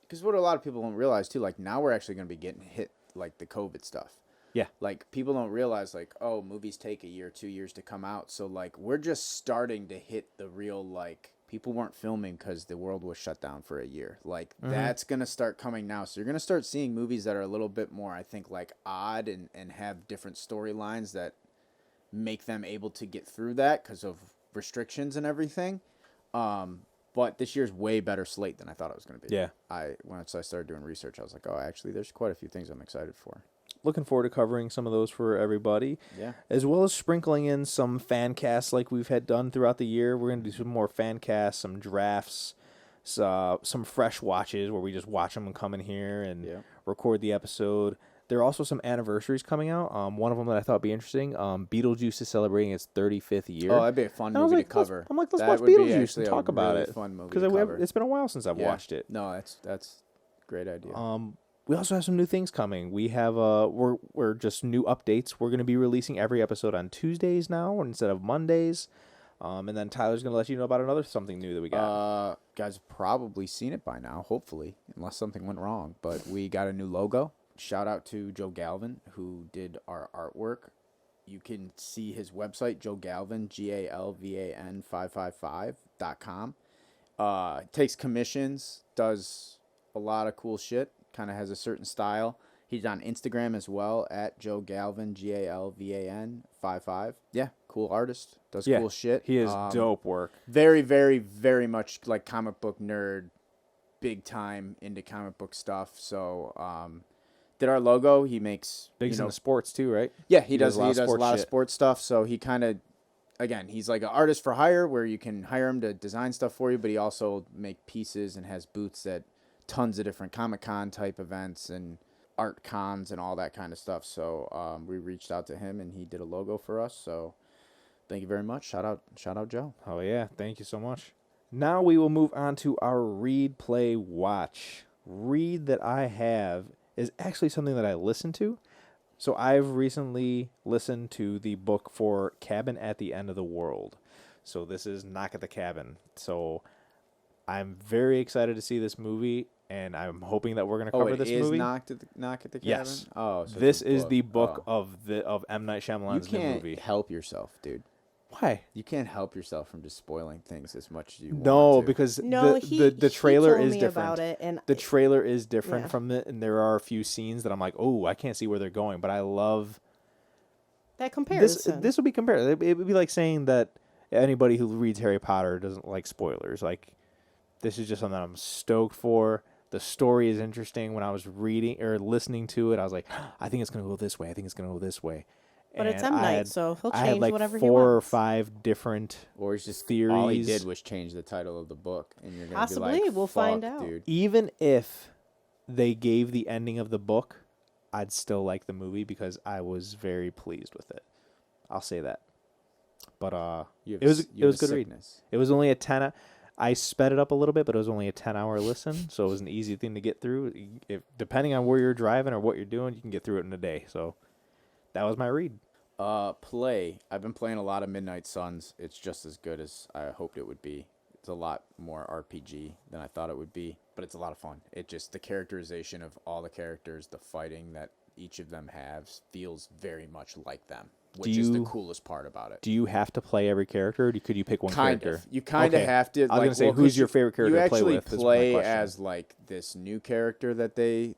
because what a lot of people don't realize too, like now we're actually going to be getting hit like the COVID stuff. Yeah, like people don't realize like, oh, movies take a year, 2 years to come out, so like we're just starting to hit the real like. People weren't filming because the world was shut down for a year. Like, that's going to start coming now. So you're going to start seeing movies that are a little bit more, I think, like, odd and have different storylines that make them able to get through that because of restrictions and everything. But this year's way better slate than I thought it was going to be. Yeah. Once I started doing research, I was like, oh, actually, there's quite a few things I'm excited for. Looking forward to covering some of those for everybody. Yeah. As well as sprinkling in some fan casts like we've had done throughout the year. We're going to do some more fan casts, some drafts, some fresh watches where we just watch them and come in here and record the episode. There are also some anniversaries coming out. One of them that I thought would be interesting. Beetlejuice is celebrating its 35th year. Oh, that'd be a fun movie to cover. Let's watch Beetlejuice and talk about it. Fun movie because it's been a while since I've watched it. No, that's a great idea. We also have some new things coming. We have we're just new updates. We're going to be releasing every episode on Tuesdays now instead of Mondays. And then Tyler's going to let you know about another something new that we got. Guys have probably seen it by now, hopefully, unless something went wrong. But we got a new logo. Shout out to Joe Galvin, who did our artwork. You can see his website, Joe Galvin, GALVAN 555.com. Takes commissions, does a lot of cool shit. Kind of has a certain style. He's on Instagram as well at Joe Galvin, GALVAN 55. Yeah, cool artist. Does cool shit. He is dope work. Very, very, very much like comic book nerd, big time into comic book stuff. So, did our logo. He makes big into sports too, right? Yeah, he does a lot of shit. sports stuff. So he kind of, again, he's like an artist for hire where you can hire him to design stuff for you, but he also make pieces and has booths at tons of different Comic-Con type events and art cons and all that kind of stuff. So we reached out to him and he did a logo for us. So thank you very much. Shout out Joe. Oh yeah, thank you so much. Now we will move on to our read, play, watch. Read that I have is actually something that I listen to. So I've recently listened to the book for Cabin at the End of the World. So this is Knock at the Cabin. So I'm very excited to see this movie, and I'm hoping that we're going to cover this movie. Knock at the Cabin? Yes. Oh, so this is the book of M. Night Shyamalan's new movie. You can't help yourself, dude. Why? You can't help yourself from just spoiling things as much as you want to. Because the trailer is different. About it, and the trailer is different from it, and there are a few scenes that I'm like, oh, I can't see where they're going, but I love that comparison. This would be compared. It would be like saying that anybody who reads Harry Potter doesn't like spoilers. Like, this is just something I'm stoked for. The story is interesting. When I was reading or listening to it, I was like, I think it's going to go this way. I think it's going to go this way. But it's M. Night, so he'll change whatever he wants. 4 or 5 different or it's just theories. All he did was change the title of the book, and you're going to be like, possibly we'll find out. Dude. Even if they gave the ending of the book, I'd still like the movie because I was very pleased with it. I'll say that. But it was good read. It was only a 10. I sped it up a little bit, but it was only a 10-hour listen, so it was an easy thing to get through. Depending on where you're driving or what you're doing, you can get through it in a day. So that was my read. Play. I've been playing a lot of Midnight Suns. It's just as good as I hoped it would be. It's a lot more RPG than I thought it would be, but it's a lot of fun. It just, the characterization of all the characters, the fighting that each of them has feels very much like them, which is the coolest part about it. Do you have to play every character, or could you pick one character? You kind of have to. I was going to say, who's your favorite character to play with? You actually play as like this new character that they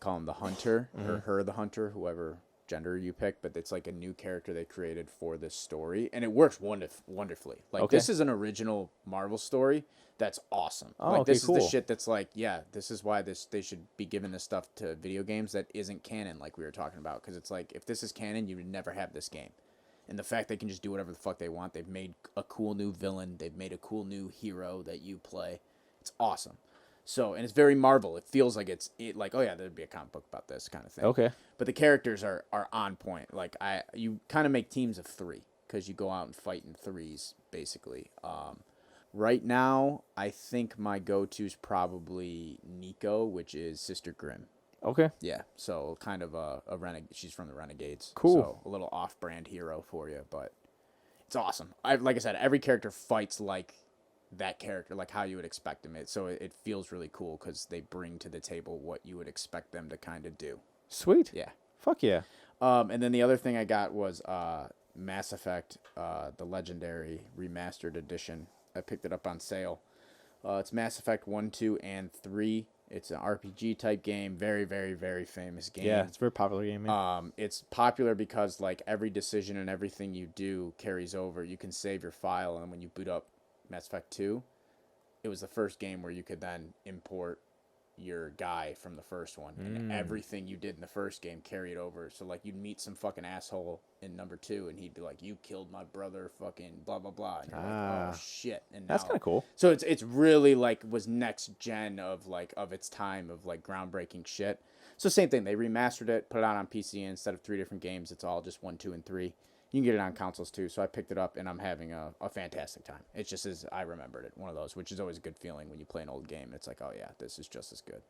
call him the Hunter, or her the Hunter, whoever gender you pick, but it's like a new character they created for this story, and it works wonderfully. Like Okay. this is an original Marvel story that's awesome. Oh, like okay, this is the cool. shit that's like, yeah, this is why they should be giving this stuff to video games that isn't canon, like we were talking about, because it's like if this is canon, you would never have this game. And the fact they can just do whatever the fuck they want, they've made a cool new villain, they've made a cool new hero that you play. It's awesome. So, and it's very Marvel. It feels like like, oh yeah, there'd be a comic book about this kind of thing. Okay. But the characters are on point. Like you kind of make teams of 3 because you go out and fight in 3s basically. Right now, I think my go-to's probably Nico, which is Sister Grimm. Okay. Yeah, so kind of a renegade. She's from the Renegades. Cool. So a little off-brand hero for you, but it's awesome. Like I said, every character fights like that character, like how you would expect them. So it feels really cool because they bring to the table what you would expect them to kind of do. Sweet. Yeah. Fuck yeah. And then the other thing I got was Mass Effect, the Legendary Remastered Edition. I picked it up on sale. It's Mass Effect 1, 2, and 3. It's an RPG type game. Very, very, very famous game. Yeah, it's a very popular game. Man. It's popular because like every decision and everything you do carries over. You can save your file, and when you boot up Mass Effect 2, it was the first game where you could then import your guy from the first one, and everything you did in the first game carried over. So like you'd meet some fucking asshole in number 2, and he'd be like, "You killed my brother," fucking blah blah blah. And you're like, "Oh shit!" And That's now- kind of cool. So it's really like was next gen of its time of like groundbreaking shit. So same thing, they remastered it, put it out on PC, and instead of 3 different games, it's all just 1, 2, and 3. You can get it on consoles too. So I picked it up, and I'm having a fantastic time. It's just as I remembered it, one of those, which is always a good feeling when you play an old game. It's like, oh yeah, this is just as good.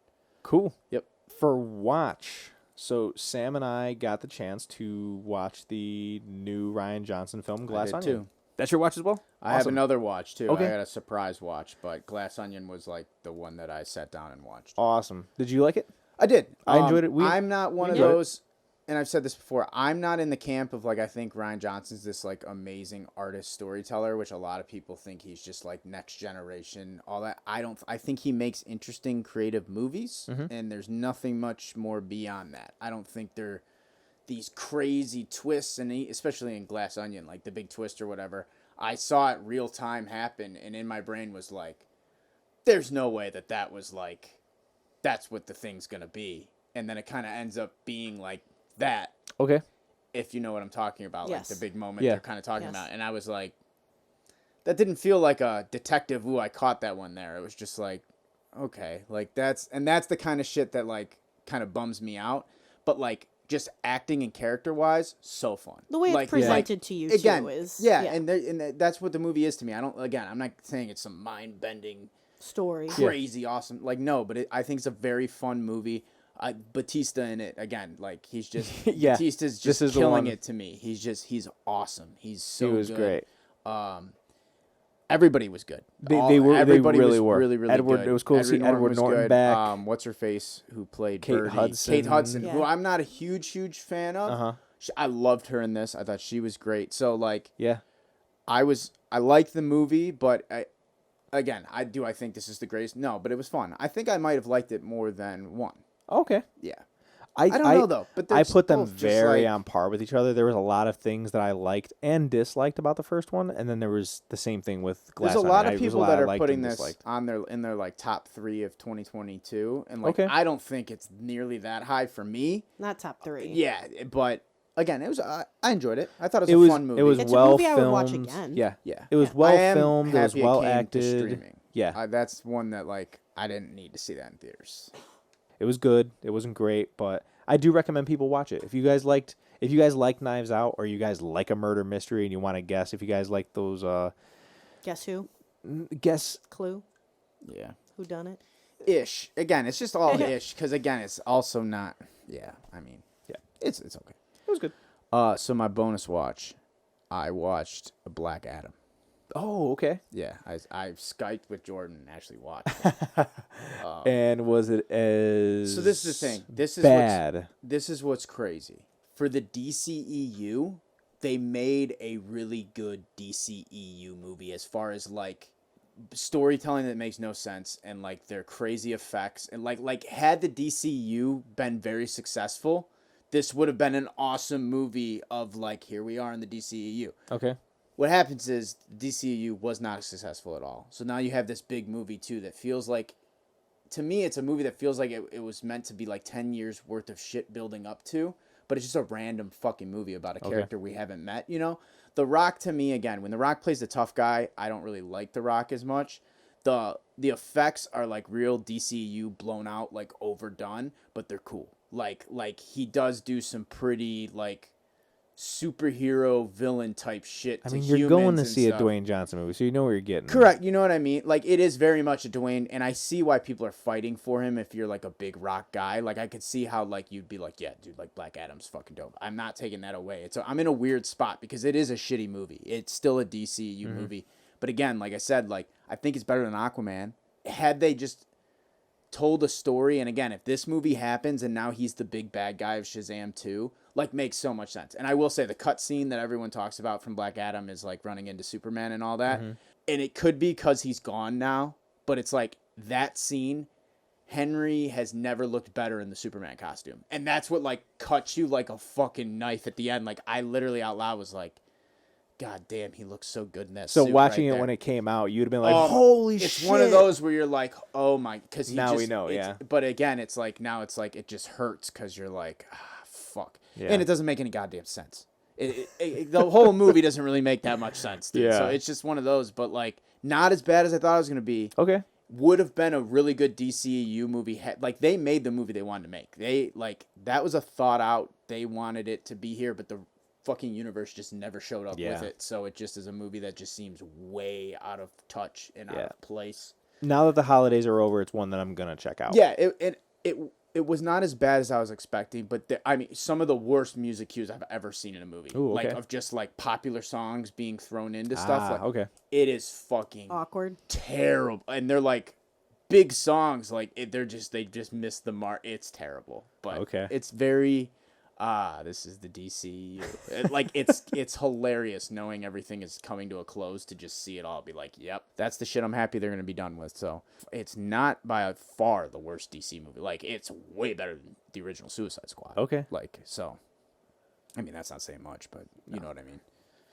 Cool. Yep. For watch, so Sam and I got the chance to watch the new Ryan Johnson film, Glass did Onion. too. That's your watch as well? I have Awesome. another watch too. Okay. I got a surprise watch, but Glass Onion was like the one that I sat down and watched. Awesome. Did you like it? I did. I enjoyed it. I'm not one of enjoyed it. those, and I've said this before. I'm not in the camp of like I think Ryan Johnson's this like amazing artist storyteller, which a lot of people think he's just like next generation. All that. I don't. I think he makes interesting, creative movies, and there's nothing much more beyond that. I don't think they're these crazy twists, and especially in Glass Onion, like the big twist or whatever. I saw it real time happen, and in my brain was like, "There's no way that was like." That's what the thing's gonna be, and then it kind of ends up being like that. Okay. If you know what I'm talking about, Yes. like the big moment Yeah. they're kind of talking Yes. about, and I was like, that didn't feel like a detective. Ooh, I caught that one there. It was just like, okay, like that's the kind of shit that like kind of bums me out. But like just acting and character wise, so fun. The way it's like, presented to you again, too is and that's what the movie is to me. I'm not saying it's some mind bending. story. Crazy awesome, like no, but I think it's a very fun movie. Batista in it again, like he's just Yeah, Batista's this just is the killing one. it to me. He's awesome. He's so He was good. great. Everybody was good. They Everybody really was were. really Edward- good. it was cool to see Edward was Norton good. back. What's her face who played Kate Birdie? Hudson. Kate Hudson, Yeah. who I'm not a huge fan of. Uh-huh. I loved her in this. I thought she was great. So like Yeah. I liked the movie, but I think this is the greatest? No, but it was fun. I think I might have liked it more than one. Okay. Yeah. I don't know though. But I put them both just, very like- on par with each other. There was a lot of things that I liked and disliked about the first one, and then there was the same thing with Glass There's a Onion. lot There of was people lot that I are liked putting and this disliked. in their like top 3 of 2022, and like Okay. I don't think it's nearly that high for me. Not top 3. Yeah, but again, it was I enjoyed it. I thought it was It a was fun movie. it was It's a well movie I filmed. would watch again. Yeah, yeah, it was I well am filmed. It was happy well came to acted. streaming. Yeah, That's one that like I didn't need to see that in theaters. it was good. It wasn't great, but I do recommend people watch it. If you guys like Knives Out, or you guys like a murder mystery and you want to guess, if you guys like those Guess who? guess Clue. Yeah, Who done it? ish. Again, it's just all ish because again, it's also not. Yeah, I mean, Yeah. it's okay. it was good. So my bonus watch, I watched Black Adam. Oh, okay. Yeah, I Skyped with Jordan and actually watched. And was it as So this is the thing. bad? This is what's crazy. For the DCEU, they made a really good DCEU movie as far as like storytelling that makes no sense and like their crazy effects and like had the DCU been very successful, this would have been an awesome movie of like, here we are in the DCEU. Okay. What happens is DCEU was not successful at all. So now you have this big movie too that feels like, to me, it's a movie that feels like it was meant to be like 10 years worth of shit building up to, but it's just a random fucking movie about a character we haven't met, you know? The Rock, to me, again, when The Rock plays the tough guy, I don't really like The Rock as much. The effects are like real DCU blown out, like overdone, but they're cool. Like he does do some pretty like superhero villain type shit. I mean, you're going to see a Dwayne Johnson movie, so you know what you're getting. Correct. You know what I mean? Like, it is very much a Dwayne, and I see why people are fighting for him if you're like a big Rock guy. Like, I could see how like you'd be like, yeah, dude, like Black Adam's fucking dope. I'm not taking that away. I'm in a weird spot because it is a shitty movie. It's still a DCU movie. But again, like I said, like I think it's better than Aquaman. Had they just told a story, and again, if this movie happens and now he's the big bad guy of Shazam 2, like, makes so much sense. And I will say the cut scene that everyone talks about from Black Adam is like running into Superman and all that. And it could be because he's gone now, but it's like that scene, Henry has never looked better in the Superman costume. And that's what like cuts you like a fucking knife at the end. Like, I literally out loud was like, God damn, he looks so good in that So suit watching right it there. when it came out, you'd have been like, holy shit. It's one of those where you're like, oh my, because Now we know, yeah. But again, it's like, now it's like, it just hurts because you're like, fuck. Yeah. And it doesn't make any goddamn sense. The whole movie doesn't really make that much sense, dude. Yeah. So it's just one of those, but like, not as bad as I thought it was going to be. Okay. Would have been a really good DCEU movie. Like, they made the movie they wanted to make. They, like, that was a thought out. They wanted it to be here, but the fucking universe just never showed up with it. So it just is a movie that just seems way out of touch and out of place. Now that the holidays are over, it's one that I'm gonna check out. Yeah, it was not as bad as I was expecting, but I mean, some of the worst music cues I've ever seen in a movie. Ooh, okay. Like, of just like popular songs being thrown into stuff. Like, okay. It is fucking Awkward. terrible, and they're like big songs. Like, they just missed the mark. It's terrible, but it's very. This is the DC. Like, it's hilarious knowing everything is coming to a close to just see it all be like, yep, that's the shit I'm happy they're going to be done with. So it's not by far the worst DC movie. Like, it's way better than the original Suicide Squad. Okay. Like, so, I mean, that's not saying much, but you know what I mean.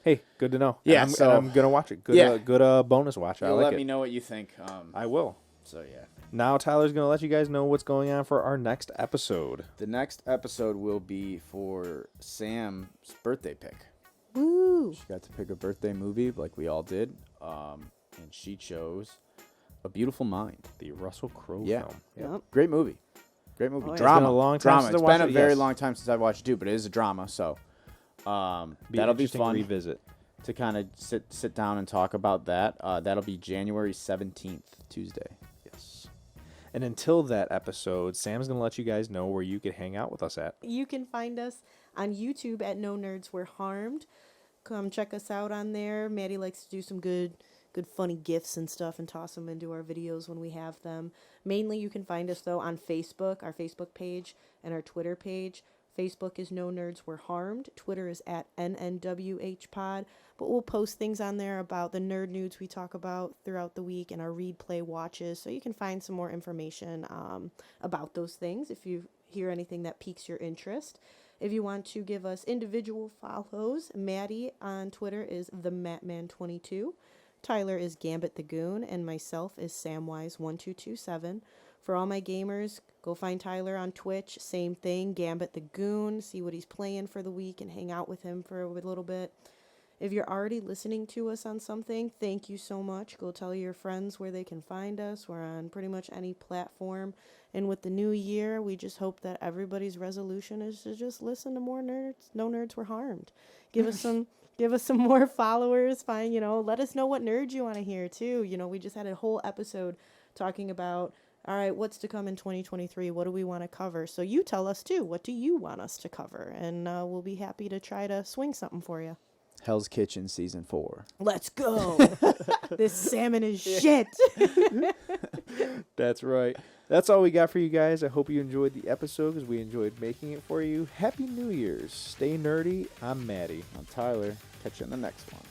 Hey, good to know. Yeah, and so I'm gonna watch it. Good, good bonus watch. I You'll like let it. me know what you think. I will. So yeah. Now Tyler's going to let you guys know what's going on for our next episode. The next episode will be for Sam's birthday pick. Woo! She got to pick a birthday movie like we all did. And she chose A Beautiful Mind. The Russell Crowe Yeah. film. Yep. Great movie. Great movie. Oh, yeah. Drama. It's been a long time drama. since I It's watched been a it, very yes. long time since I've watched it too, but it is a drama, so that'll be interesting fun revisit. to kind of sit down and talk about that. That'll be January 17th, Tuesday. Yes. And until that episode, Sam's going to let you guys know where you can hang out with us at. You can find us on YouTube at No Nerds Were Harmed. Come check us out on there. Matty likes to do some good funny gifs and stuff and toss them into our videos when we have them. Mainly you can find us though on Facebook, our Facebook page and our Twitter page. Facebook is No Nerds Were Harmed. Twitter is at NNWH pod. But we'll post things on there about the nerd nudes we talk about throughout the week and our read play watches. So you can find some more information about those things if you hear anything that piques your interest. If you want to give us individual follows, Matty on Twitter is TheMatman22. Tyler is Gambit the Goon, and myself is Samwise1227. For all my gamers, go find Tyler on Twitch. Same thing, Gambit the Goon. See what he's playing for the week and hang out with him for a little bit. If you're already listening to us on something, thank you so much. Go tell your friends where they can find us. We're on pretty much any platform. And with the new year, we just hope that everybody's resolution is to just listen to more nerds. No Nerds Were Harmed. Give us some more followers. Let us know what nerds you want to hear too. We just had a whole episode talking about, all right, what's to come in 2023? What do we want to cover? So you tell us too. What do you want us to cover? And we'll be happy to try to swing something for you. Hell's Kitchen Season 4. Let's go. This salmon is shit. That's right. That's all we got for you guys. I hope you enjoyed the episode because we enjoyed making it for you. Happy New Year's. Stay nerdy. I'm Matty. I'm Tyler. Catch you in the next one.